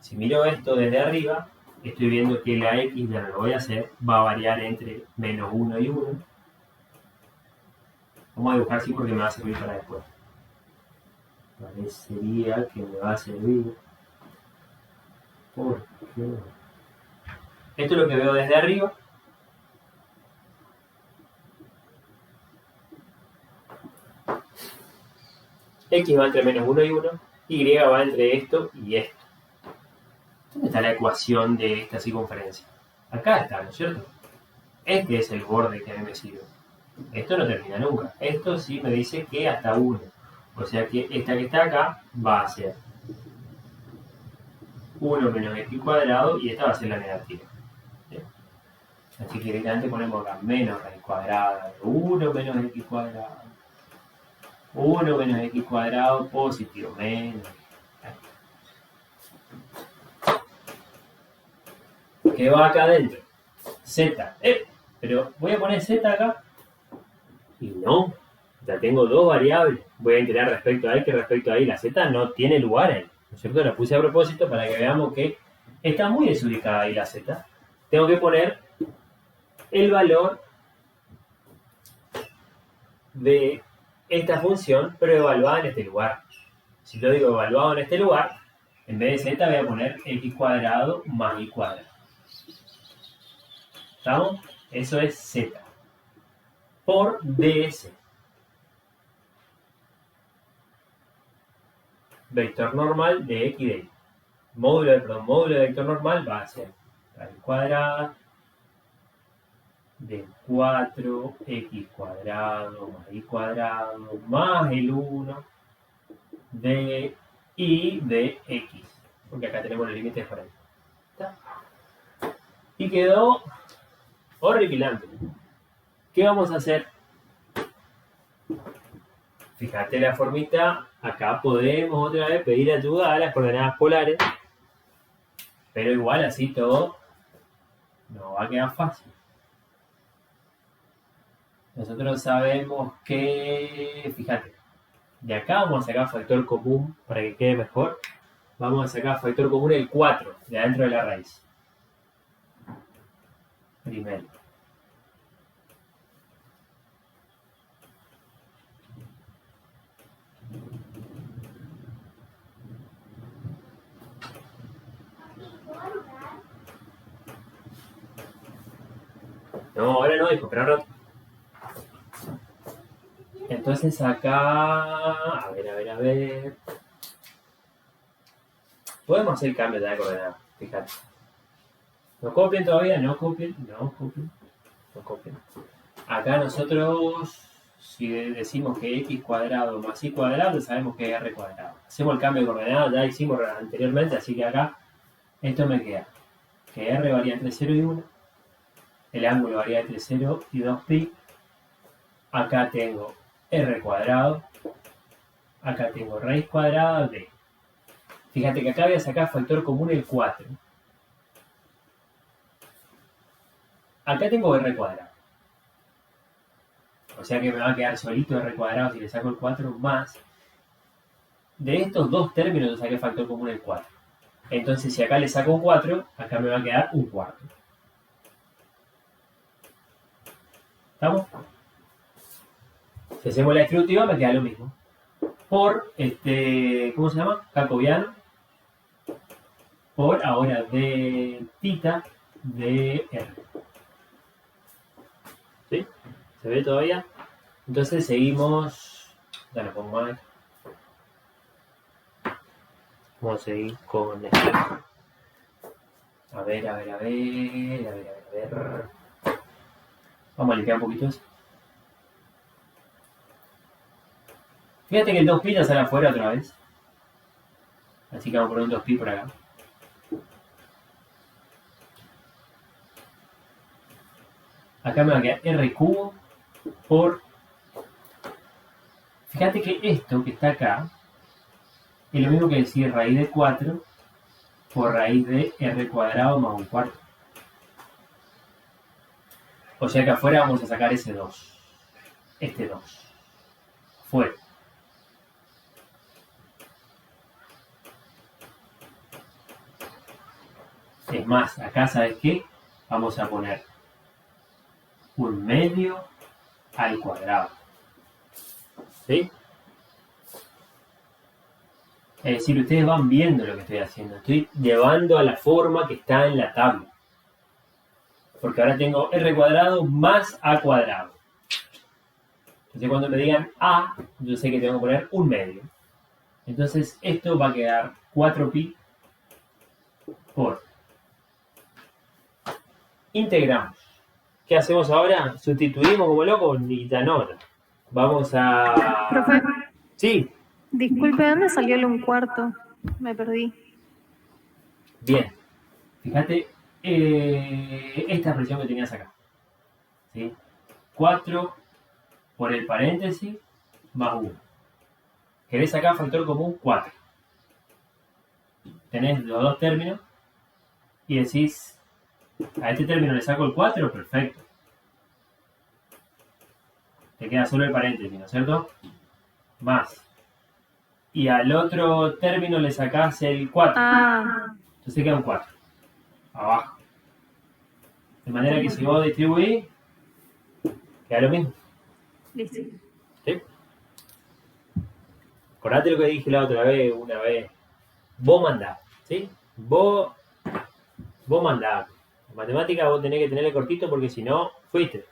si miro esto desde arriba, estoy viendo que la X, ya no lo voy a hacer, va a variar entre menos 1 y 1. Vamos a dibujar así porque me va a servir para después. Parecería que me va a servir. ¿Por qué? Esto es lo que veo desde arriba. X va entre menos 1 y 1. Y va entre esto y esto. ¿Dónde está la ecuación de esta circunferencia? Acá está, ¿no es cierto? Este es el borde que a mí me sirve. Esto no termina nunca. Esto sí me dice que hasta 1. O sea que esta que está acá va a ser 1 menos x cuadrado y esta va a ser la negativa. ¿Sí? Así que directamente ponemos acá menos raíz cuadrada de 1 menos x cuadrado. 1 menos x cuadrado positivo menos. ¿Qué va acá adentro? Z. Pero voy a poner z acá. Y no. Ya tengo dos variables. Voy a integrar respecto a y que respecto a y. La z no tiene lugar ahí. ¿No es cierto? La puse a propósito para que veamos que está muy desubicada ahí la z. Tengo que poner el valor de esta función, pero evaluada en este lugar. Si yo digo evaluado en este lugar, en vez de z voy a poner x cuadrado más y cuadrado. ¿Estamos? Eso es z. Por ds. Vector normal de x de y. Módulo de vector normal va a ser raíz cuadrada de 4x cuadrado más y cuadrado más el 1 de y de x. Porque acá tenemos los límites por ahí. ¿Está? Y quedó horripilante. ¿Qué vamos a hacer? Fíjate la formita. Acá podemos otra vez pedir ayuda a las coordenadas polares. Pero igual así todo no va a quedar fácil. Nosotros sabemos que, fíjate, de acá vamos a sacar factor común para que quede mejor. Vamos a sacar factor común el 4 de adentro de la raíz. Primero. No, ahora no, hijo, pero ahora. Entonces acá, a ver. Podemos hacer cambio de coordenada, fíjate. No copien todavía, no copien. Acá nosotros, si decimos que x cuadrado más y cuadrado, sabemos que es r cuadrado. Hacemos el cambio de coordenada, ya hicimos anteriormente, así que acá esto me queda. Que r varía entre 0 y 1. El ángulo varía entre 0 y 2pi. Acá tengo r cuadrado. Acá tengo raíz cuadrada de. Fíjate que acá voy a sacar factor común el 4. Acá tengo r cuadrado. O sea que me va a quedar solito r cuadrado si le saco el 4 más. De estos dos términos yo saqué factor común el 4. Entonces si acá le saco un 4, acá me va a quedar un cuarto. ¿Estamos? Si hacemos la distributiva me queda lo mismo. Por, ¿cómo se llama? Jacobiano. Por ahora de tita de r. ¿Sí? ¿Se ve todavía? Entonces seguimos. Ya lo pongo mal. Vamos a seguir con esto. A ver. Vamos a limpiar un poquito eso. Fíjate que el 2pi ya sale afuera otra vez. Así que vamos a poner un 2pi por acá. Acá me va a quedar r cubo por. Fíjate que esto que está acá es lo mismo que decir raíz de 4 por raíz de r cuadrado más un cuarto. O sea que afuera vamos a sacar ese 2. Este 2. Fuera. Es más, acá, ¿sabes qué? Vamos a poner un medio al cuadrado. ¿Sí? Es decir, ustedes van viendo lo que estoy haciendo. Estoy llevando a la forma que está en la tabla. Porque ahora tengo r cuadrado más a cuadrado. Entonces cuando me digan a, yo sé que tengo que poner un medio. Entonces esto va a quedar 4pi por. Integramos. ¿Qué hacemos ahora? Sustituimos como locos y ya no. Vamos a.
Profe,
Sí.
disculpe, ¿dónde salió el un cuarto? Me perdí.
Bien. Fíjate esta expresión que tenías acá. ¿Sí? 4 por el paréntesis más 1. ¿Querés sacar factor común? 4. Tenés los dos términos y decís, a este término le saco el 4, perfecto. Te queda solo el paréntesis, ¿no es cierto? Más. Y al otro término le sacás el 4. Entonces queda un 4. Abajo. De manera que si vos distribuís, queda lo mismo.
Listo.
¿Sí? Acordate lo que dije la otra vez, una vez. Vos mandás, ¿sí? Vos mandás. En matemática vos tenés que tenerle cortito porque si no, fuiste.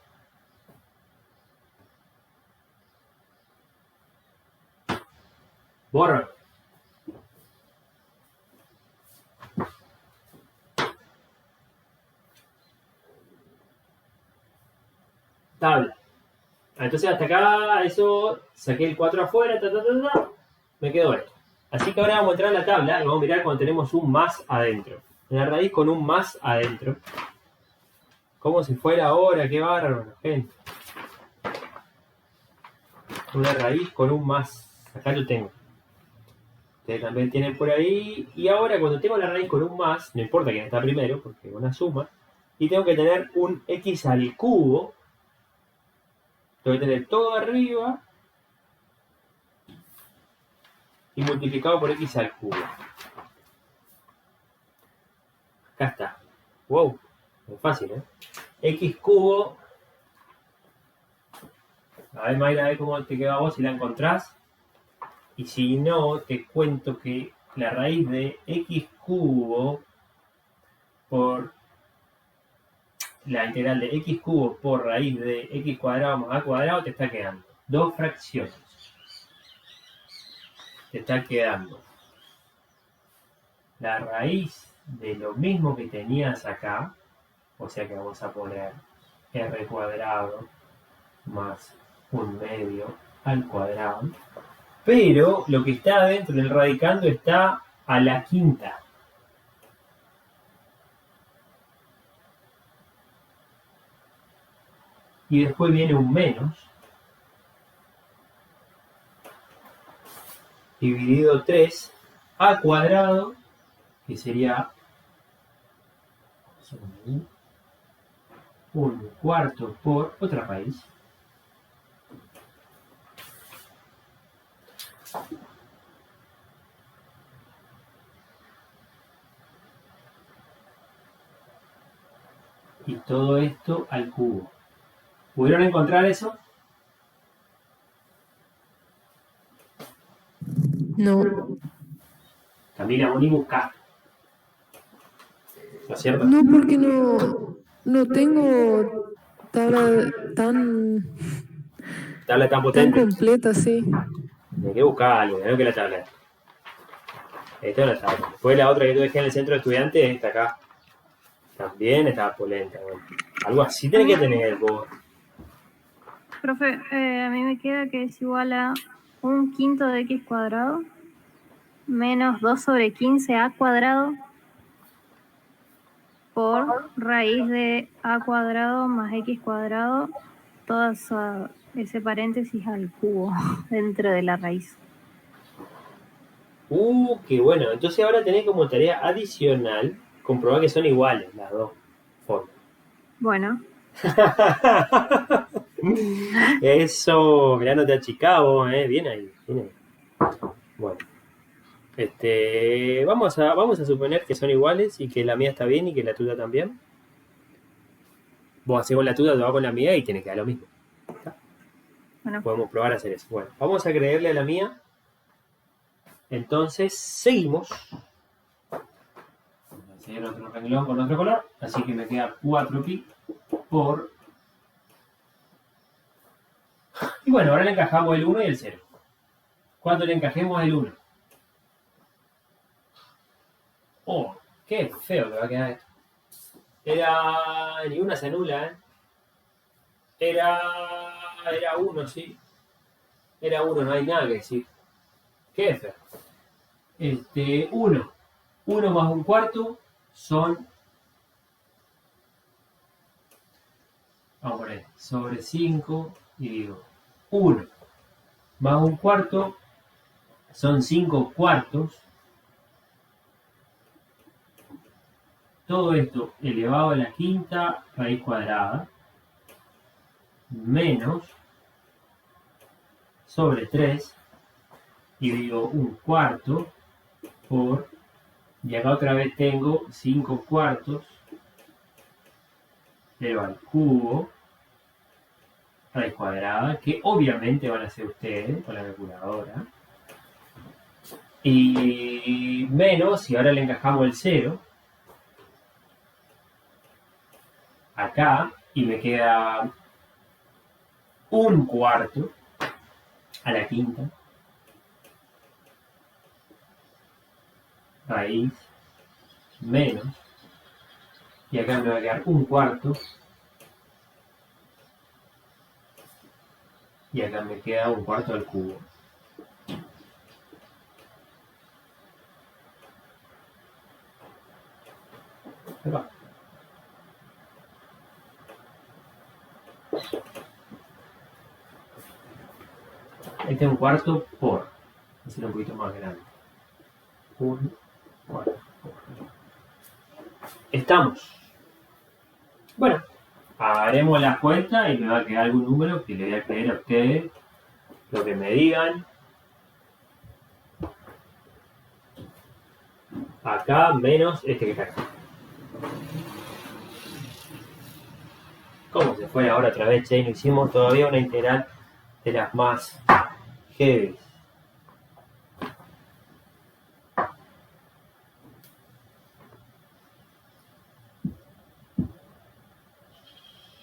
Borra. Tabla. Entonces hasta acá, eso, saqué el 4 afuera, me quedó esto. Así que ahora vamos a entrar a la tabla y vamos a mirar cuando tenemos un más adentro. Una raíz con un más adentro. Como si fuera ahora, qué bárbaro, gente. Una raíz con un más. Acá lo tengo. Ustedes también tienen por ahí. Y ahora cuando tengo la raíz con un más, no importa quién está primero, porque es una suma. Y tengo que tener un x al cubo. Tengo que tener todo arriba. Y multiplicado por x al cubo. Acá está. Wow. Muy fácil, ¿eh? X cubo. A ver, Mayra, a ver cómo te queda vos si la encontrás. Y si no, te cuento que la raíz de x cubo por la integral de x cubo por raíz de x cuadrado más a cuadrado te está quedando. Dos fracciones. Te está quedando la raíz de lo mismo que tenías acá. O sea que vamos a poner r cuadrado más un medio al cuadrado. Pero lo que está dentro del radicando está a la quinta. Y después viene un menos. Dividido 3 a cuadrado, que sería un cuarto por otra raíz. Y todo esto al cubo. ¿Pudieron encontrar eso?
No.
Camila, vos ni buscás. ¿No es cierto?
No, porque no tengo tabla tan
Tabla tan potente.
completa, sí.
Hay que buscar algo, que la tabla. Esta es la tabla. Después la otra que tú dejé en el centro de estudiantes, esta acá. También estaba polenta. Bueno. Algo así tiene que tener vos.
Profe, a mí me queda que es igual a un quinto de x cuadrado menos 2 sobre 15a cuadrado por raíz de a cuadrado más x cuadrado, todo ese paréntesis al cubo dentro de la raíz.
Qué bueno. Entonces ahora tenés como tarea adicional comprobar que son iguales las dos formas.
Bueno.
Eso, mirá, no te achicabo, bien ahí, bien ahí. Bueno. Vamos a suponer que son iguales y que la mía está bien y que la tuya también. Vos hacés con la tuya, yo hago con la mía y tiene que dar lo mismo. ¿Está?
Bueno.
Podemos probar a hacer eso. Bueno, vamos a creerle a la mía. Entonces, seguimos. Vamos a hacer otro renglón con otro color. Así que me queda 4pi por... Y bueno, ahora le encajamos el 1 y el 0. ¿Cuánto le encajemos el 1? Oh, qué feo que va a quedar esto. Ni una se anula, ¿eh? Era 1, sí. Era 1, no hay nada que decir. Qué feo. 1. 1 más un cuarto son... Vamos a poner sobre 5 y digo 1 más un cuarto son 5 cuartos. Todo esto elevado a la quinta raíz cuadrada menos sobre 3 y digo un cuarto por, y acá otra vez tengo 5 cuartos elevado al cubo raíz cuadrada, que obviamente van a ser ustedes con la calculadora. Y menos, y ahora le encajamos el 0 acá, y me queda 1/4 a la quinta. Raíz menos. Y acá me va a quedar 1/4. Y acá me queda 1/4 al cubo. Acá. Este es 1/4 por. Voy a hacer un poquito más grande. 1/4 por. Estamos. Bueno, haremos la cuenta y me va a quedar algún número que le voy a creer a ustedes. Lo que me digan. Acá menos este que está acá. ¿Cómo se fue ahora otra vez, che? No hicimos todavía una integral de las más heavy.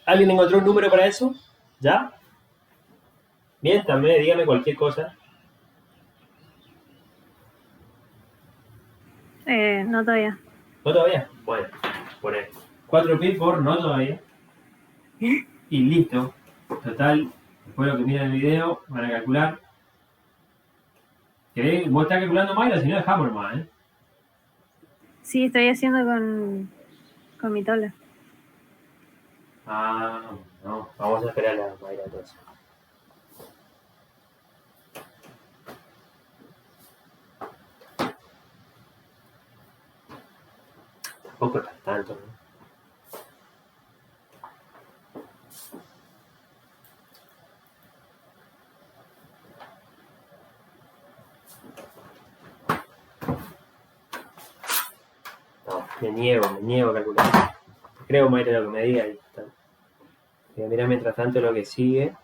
¿Alguien encontró un número para eso? ¿Ya? Miéntame, dígame cualquier cosa.
No todavía.
¿No todavía? Bueno, poner 4pi por no todavía. Y listo. Total, después de lo que miran el video, van a calcular. ¿Querés? Vos estás calculando Mayra, si no dejamos nomás, ¿eh?
Sí, estoy haciendo con mi tabla.
Ah, no. Vamos a esperar a Mayra entonces. Tampoco es tanto, ¿no? No, me niego a calcular. Creo, Mayra, lo que me diga. Ahí está. Voy a mirar mientras tanto lo que sigue.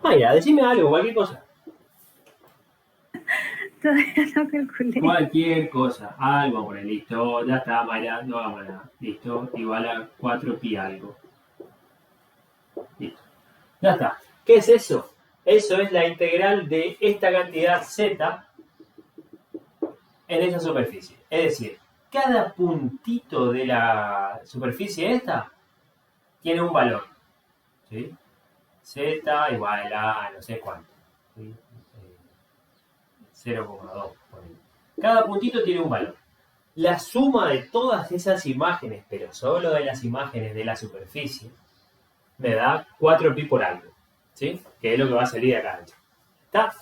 Mayra, decime algo, cualquier cosa.
Todavía no calculé.
Cualquier cosa, algo por ahí, listo, ya está, Mayra, no hagamos nada, listo, igual a 4pi algo. Listo, ya está. ¿Qué es eso? Eso es la integral de esta cantidad z en esa superficie. Es decir, cada puntito de la superficie esta tiene un valor, ¿sí? Z igual a no sé cuánto, ¿sí? 0,2. Cada puntito tiene un valor. La suma de todas esas imágenes, pero solo de las imágenes de la superficie, me da 4pi por algo, ¿sí? Que es lo que va a salir de acá adentro. ¿Está?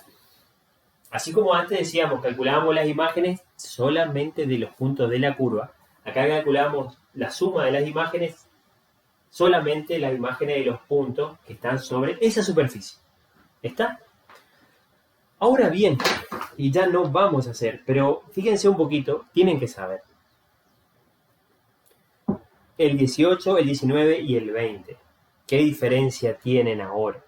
Así como antes decíamos, calculábamos las imágenes solamente de los puntos de la curva. Acá calculamos la suma de las imágenes, solamente las imágenes de los puntos que están sobre esa superficie. ¿Está? Ahora bien, y ya no vamos a hacer, pero fíjense un poquito, tienen que saber. El 18, el 19 y el 20. ¿Qué diferencia tienen ahora?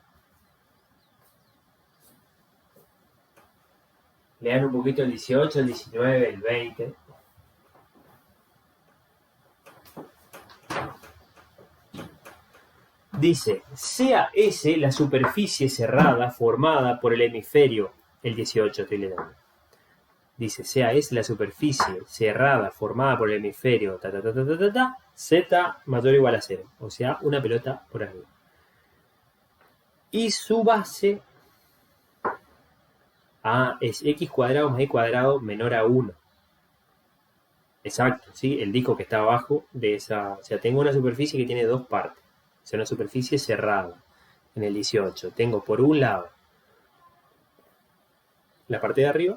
Lean un poquito el 18, el 19, el 20. Dice, sea S la superficie cerrada formada por el hemisferio, el 18 estoy leyendo. Dice, sea S la superficie cerrada formada por el hemisferio, Z mayor o igual a 0. O sea, una pelota por arriba. Y su base Ah, es x cuadrado más y cuadrado menor a 1. Exacto, ¿sí? El disco que está abajo de esa... O sea, tengo una superficie que tiene dos partes. O sea, una superficie cerrada en el 18. Tengo por un lado la parte de arriba,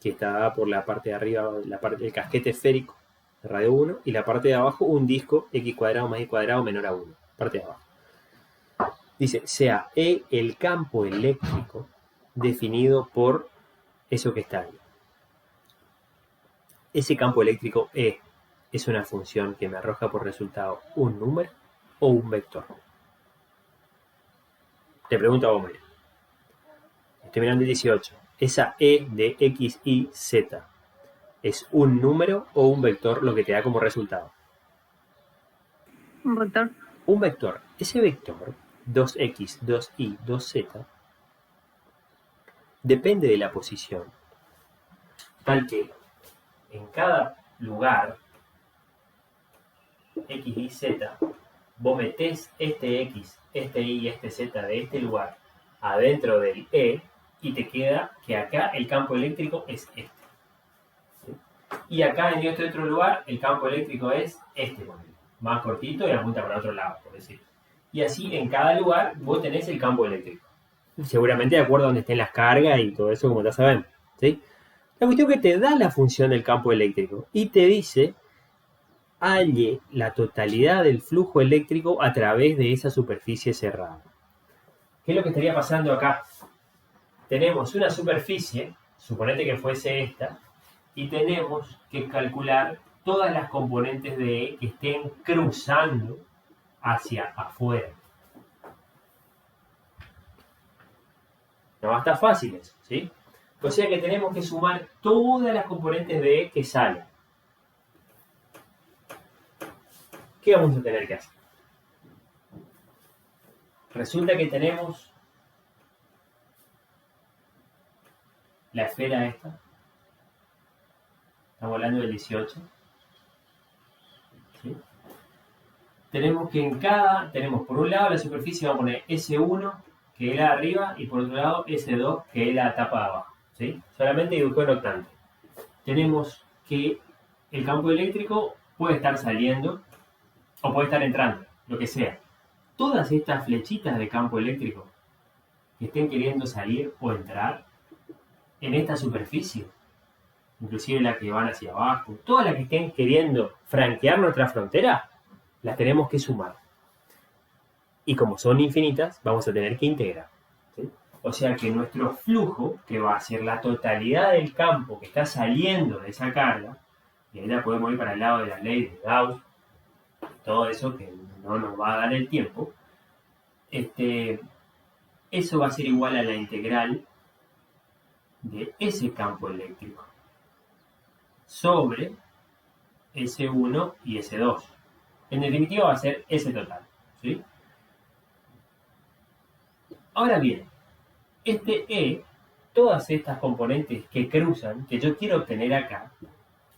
que está dada por la parte de arriba, la parte del casquete esférico de radio 1, y la parte de abajo un disco x cuadrado más y cuadrado menor a 1. Parte de abajo. Dice, sea E el campo eléctrico definido por eso que está ahí. Ese campo eléctrico E es una función que me arroja por resultado un número o un vector. Te pregunto a vos, María. Estoy mirando el 18. Esa E de X, Y, Z, ¿es un número o un vector lo que te da como resultado?
Un vector.
Un vector. Ese vector, 2X, 2Y, 2Z, depende de la posición. Tal que en cada lugar, X, Y, Z, vos metés este X, este Y y este Z de este lugar adentro del E y te queda que acá el campo eléctrico es este. ¿Sí? Y acá en este otro lugar el campo eléctrico es este, más cortito y apunta para otro lado, por decir. Y así en cada lugar vos tenés el campo eléctrico. Seguramente de acuerdo a donde estén las cargas y todo eso, como ya saben. ¿Sí? La cuestión que te da la función del campo eléctrico y te dice halle la totalidad del flujo eléctrico a través de esa superficie cerrada. ¿Qué es lo que estaría pasando acá? Tenemos una superficie, suponete que fuese esta, y tenemos que calcular todas las componentes de E que estén cruzando hacia afuera. No va a estar fácil eso, ¿sí? O sea que tenemos que sumar todas las componentes de E que salen. ¿Qué vamos a tener que hacer? Resulta que tenemos la esfera esta. Estamos hablando del 18. ¿Sí? Tenemos que tenemos por un lado la superficie, vamos a poner S1, que es la de arriba, y por otro lado S2, que es la tapa de abajo. ¿Sí? Solamente dibujé un octante. Tenemos que el campo eléctrico puede estar saliendo o puede estar entrando, lo que sea. Todas estas flechitas de campo eléctrico que estén queriendo salir o entrar en esta superficie, inclusive las que van hacia abajo, todas las que estén queriendo franquear nuestra frontera, las tenemos que sumar. Y como son infinitas, vamos a tener que integrar. ¿Sí? O sea que nuestro flujo, que va a ser la totalidad del campo que está saliendo de esa carga, y ahí la podemos ir para el lado de la ley de Gauss, todo eso que no nos va a dar el tiempo, eso va a ser igual a la integral de ese campo eléctrico sobre S1 y S2. En definitiva va a ser S total. ¿Sí? Ahora bien, E, todas estas componentes que cruzan, que yo quiero obtener acá,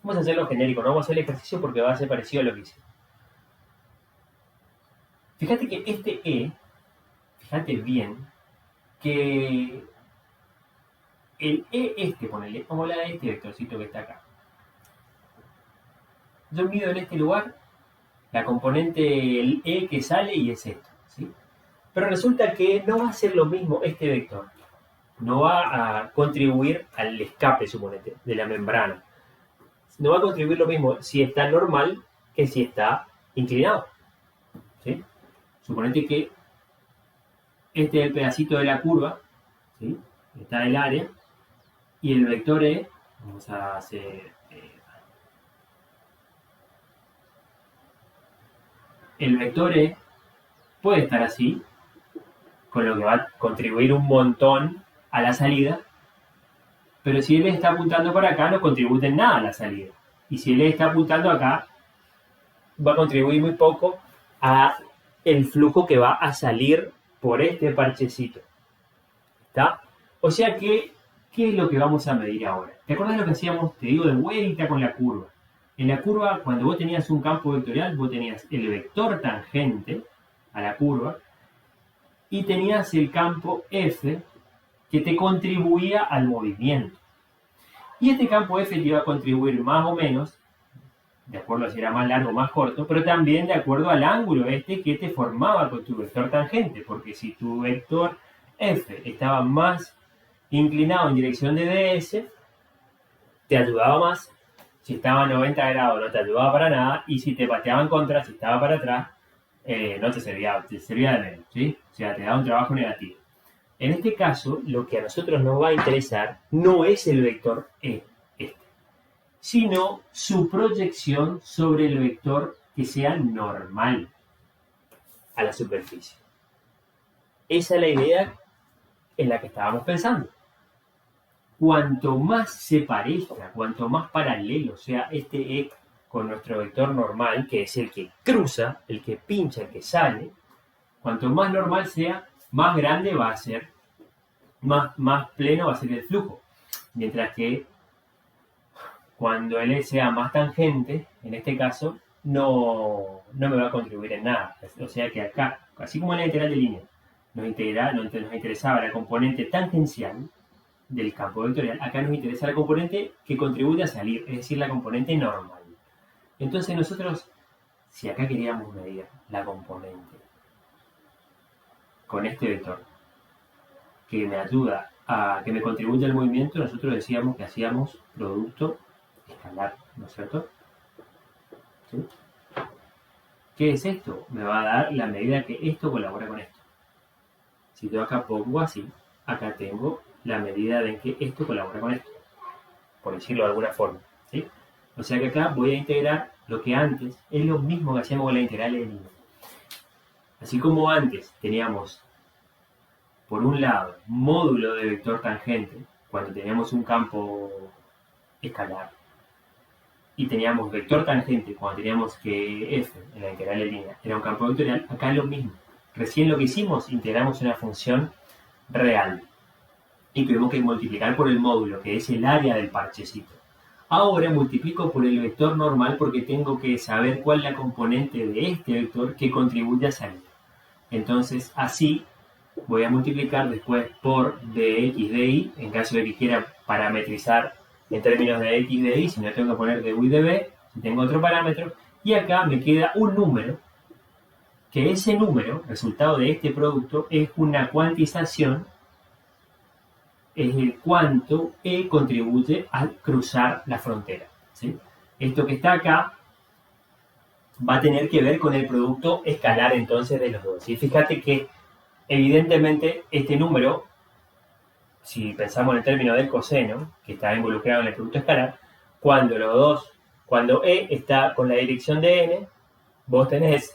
vamos a hacerlo genérico, no vamos a hacer el ejercicio porque va a ser parecido a lo que hice. Fíjate que fíjate bien, que el E ponele, vamos a hablar de este vectorcito que está acá. Yo mido en este lugar la componente el E que sale y es esto, ¿sí? Pero resulta que no va a ser lo mismo este vector. No va a contribuir al escape, suponete, de la membrana. No va a contribuir lo mismo si está normal que si está inclinado. ¿Sí? Suponete que este es el pedacito de la curva, ¿sí? Está el área, y el vector E, vamos a hacer... el vector E puede estar así, con lo que va a contribuir un montón a la salida, pero si él está apuntando para acá no contribuye en nada a la salida. Y si él está apuntando acá, va a contribuir muy poco a el flujo que va a salir por este parchecito. ¿Está? O sea que, ¿qué es lo que vamos a medir ahora? ¿Te acuerdas lo que hacíamos, te digo, de vuelta con la curva? En la curva, cuando vos tenías un campo vectorial, vos tenías el vector tangente a la curva y tenías el campo F que te contribuía al movimiento. Y este campo F te iba a contribuir más o menos, de acuerdo a si era más largo o más corto, pero también de acuerdo al ángulo que te formaba con tu vector tangente, porque si tu vector F estaba más inclinado en dirección de DS, te ayudaba más. Si estaba a 90 grados no te ayudaba para nada, y si te pateaba en contra, si estaba para atrás, no te servía de menos, ¿sí? O sea, te daba un trabajo negativo. En este caso, lo que a nosotros nos va a interesar no es el vector E, sino su proyección sobre el vector que sea normal a la superficie. Esa es la idea en la que estábamos pensando. Cuanto más se parezca, cuanto más paralelo sea este E con nuestro vector normal, que es el que cruza, el que pincha, el que sale, cuanto más normal sea, más grande va a ser, más pleno va a ser el flujo. Mientras que cuando el E sea más tangente, en este caso, no me va a contribuir en nada. O sea que acá, así como en la integral de línea, nos interesaba la componente tangencial del campo vectorial, acá nos interesa la componente que contribuye a salir, es decir, la componente normal. Entonces nosotros, si acá queríamos medir la componente con este vector, que me ayuda a que me contribuya al movimiento, nosotros decíamos que hacíamos producto escalar, ¿no es cierto? ¿Sí? ¿Qué es esto? Me va a dar la medida que esto colabora con esto. Si yo acá pongo así, acá tengo la medida de que esto colabora con esto, por decirlo de alguna forma, ¿sí? O sea que acá voy a integrar lo que antes, es lo mismo que hacíamos con la integral de línea. Así como antes teníamos, por un lado, módulo de vector tangente, cuando teníamos un campo escalar, y teníamos vector tangente cuando teníamos que f en la integral de línea era un campo vectorial, acá es lo mismo. Recién lo que hicimos, integramos una función real y tuvimos que multiplicar por el módulo, que es el área del parchecito. Ahora multiplico por el vector normal porque tengo que saber cuál es la componente de este vector que contribuye a salir. Entonces, así voy a multiplicar después por dx dy, en caso de que quiera parametrizar en términos de x de y, si no tengo que poner de u y de b, si tengo otro parámetro, y acá me queda un número, que ese número, resultado de este producto, es una cuantización, es el cuánto E contribuye a cruzar la frontera, ¿sí? Esto que está acá va a tener que ver con el producto escalar entonces de los dos. Y fíjate que evidentemente este número, si pensamos en el término del coseno, que está involucrado en el producto escalar, cuando E está con la dirección de n, vos tenés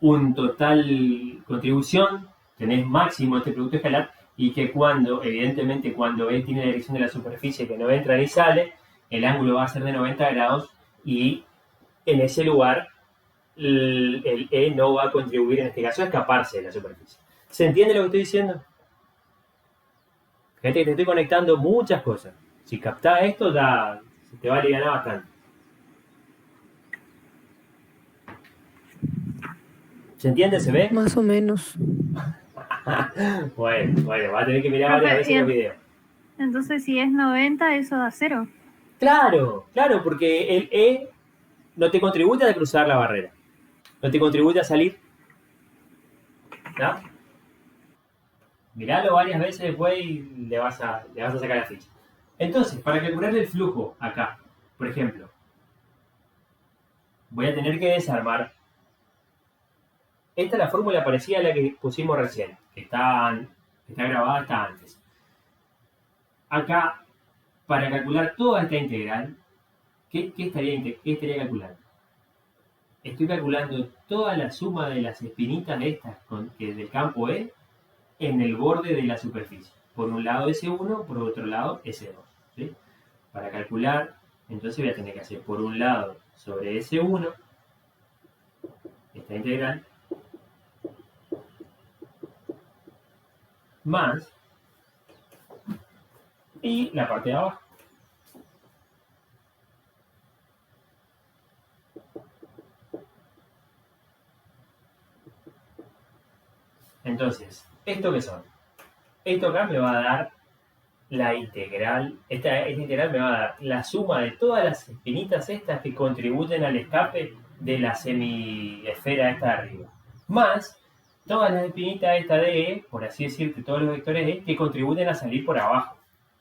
un total contribución, tenés máximo este producto escalar, y que evidentemente cuando E tiene la dirección de la superficie que no entra ni sale, el ángulo va a ser de 90 grados y en ese lugar el E no va a contribuir, en este caso, a escaparse de la superficie. ¿Se entiende lo que estoy diciendo? Gente, que te estoy conectando muchas cosas. Si captás esto, ya se te va a aliviar bastante. ¿Se entiende? ¿Se ve?
Más o menos.
Bueno, va a tener que mirar varias veces los videos.
Entonces, si es 90, eso da 0.
Claro, porque el E no te contribuye a cruzar la barrera. No te contribuye a salir. ¿No? Miralo varias veces después y le vas a sacar la ficha. Entonces, para calcular el flujo acá, por ejemplo, voy a tener que desarmar. Esta es la fórmula parecida a la que pusimos recién, que está grabada hasta antes. Acá, para calcular toda esta integral, ¿qué estaría calculando? Estoy calculando toda la suma de las espinitas estas del campo E en el borde de la superficie. Por un lado S1, por otro lado S2. ¿Sí? Para calcular, entonces voy a tener que hacer por un lado sobre S1, esta integral, más, y la parte de abajo. Entonces, ¿esto qué son? Esto acá me va a dar la integral. Esta integral me va a dar la suma de todas las espinitas estas que contribuyen al escape de la semiesfera esta de arriba. Más todas las espinitas esta de E, por así decirte, todos los vectores E, que contribuyen a salir por abajo.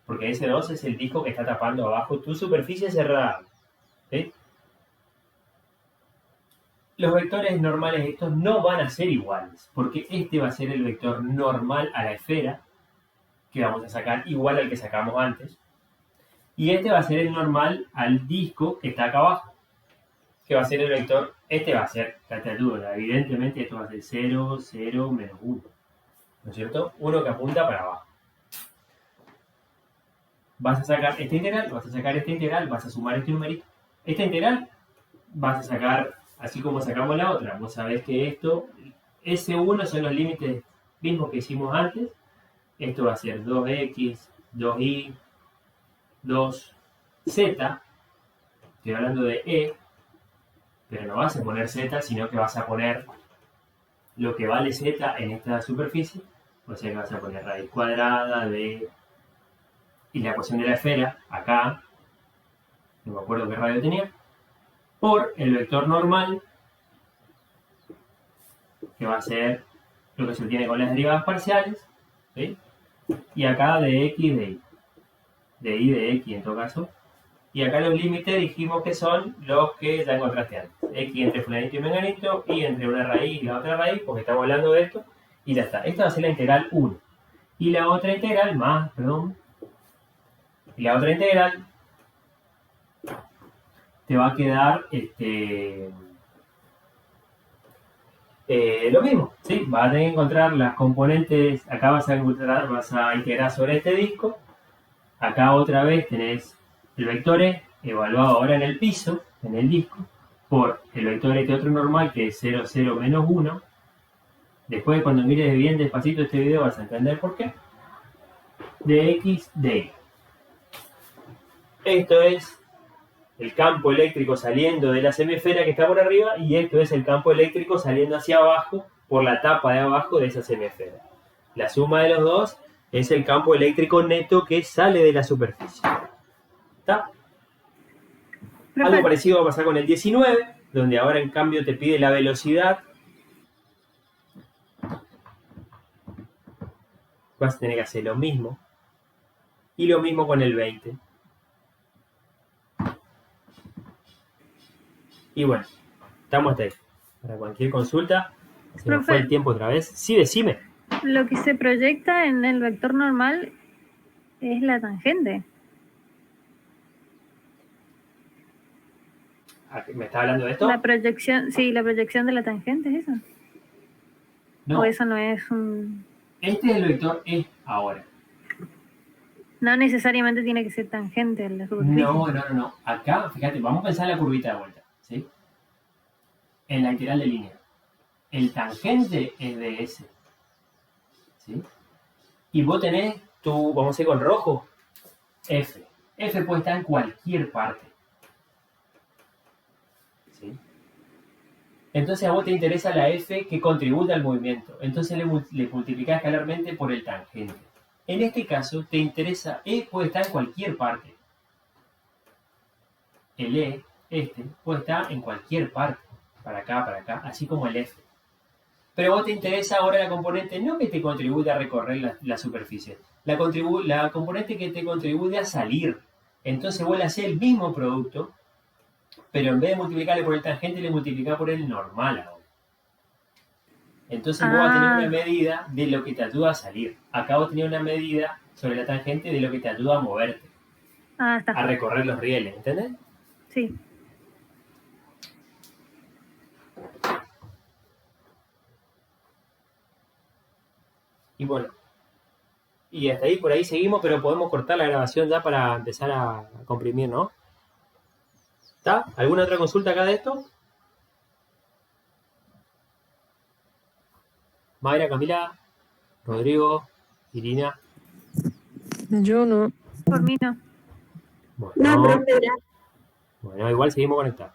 Porque S2 es el disco que está tapando abajo tu superficie cerrada. ¿Sí? Los vectores normales estos no van a ser iguales, porque este va a ser el vector normal a la esfera, que vamos a sacar igual al que sacamos antes, y este va a ser el normal al disco que está acá abajo, que va a ser el vector, este va a ser la altura, evidentemente esto va a ser 0, 0, menos 1, ¿no es cierto? Uno que apunta para abajo. Vas a sacar esta integral, vas a sacar esta integral, vas a sumar este numerito. Esta integral vas a sacar, así como sacamos la otra. Vos sabés que esto, S1 son los límites mismos que hicimos antes. Esto va a ser 2x, 2y, 2z. Estoy hablando de E, pero no vas a poner z, sino que vas a poner lo que vale z en esta superficie. O sea que vas a poner raíz cuadrada de... y la ecuación de la esfera, acá, no me acuerdo qué radio tenía, por el vector normal, que va a ser lo que se obtiene con las derivadas parciales, ¿sí? Y acá de x de y. De y de x en todo caso. Y acá los límites dijimos que son los que ya encontraste antes. X entre fulanito y menganito, y entre una raíz y la otra raíz, porque estamos hablando de esto, y ya está. Esta va a ser la integral 1. Y la otra integral, y la otra integral te va a quedar lo mismo, ¿sí? Vas a tener que encontrar las componentes, acá vas a integrar sobre este disco, acá otra vez tenés el vector E evaluado ahora en el piso, en el disco, por el vector este otro normal que es 0, 0, menos 1. Después cuando mires bien despacito este video vas a entender por qué. De X de Y. Esto es el campo eléctrico saliendo de la semiesfera que está por arriba, y esto es el campo eléctrico saliendo hacia abajo por la tapa de abajo de esa semiesfera. La suma de los dos es el campo eléctrico neto que sale de la superficie. ¿Está? Algo parecido va a pasar con el 19, donde ahora en cambio te pide la velocidad. Vas a tener que hacer lo mismo. Y lo mismo con el 20. Y bueno, estamos hasta ahí. Para cualquier consulta, se nos fue el tiempo otra vez. Sí, decime.
Lo que se proyecta en el vector normal es la tangente.
¿Me está hablando de esto?
La proyección, sí, la proyección de la tangente es esa.
No.
O eso no es un...
Este es el vector E ahora.
No necesariamente tiene que ser tangente a la superficie.
No. Acá, fíjate, vamos a pensar la curvita de vuelta, ¿sí? En la integral de línea. El tangente es de S, ¿sí? Y vos tenés tu, vamos a ir con rojo, F. F puede estar en cualquier parte, ¿sí? Entonces a vos te interesa la F que contribuye al movimiento. Entonces le multiplicás escalarmente por el tangente. En este caso te interesa, E puede estar en cualquier parte. El E, puede estar en cualquier parte. Para acá, así como el F. Pero a vos te interesa ahora la componente no que te contribuye a recorrer la superficie. La componente que te contribuye a salir. Entonces vos le hacés el mismo producto, pero en vez de multiplicarle por el tangente, le multiplicás por el normal ahora. Entonces vos vas a tener una medida de lo que te ayuda a salir. Acá vos tenés una medida sobre la tangente de lo que te ayuda a moverte.
Está.
A recorrer los rieles, ¿entendés?
Sí.
Y bueno, y hasta ahí, por ahí seguimos, pero podemos cortar la grabación ya para empezar a comprimir, ¿no? ¿Está? ¿Alguna otra consulta acá de esto? Mayra, Camila, Rodrigo, Irina.
Yo no.
Por mí no.
Bueno, igual seguimos conectados.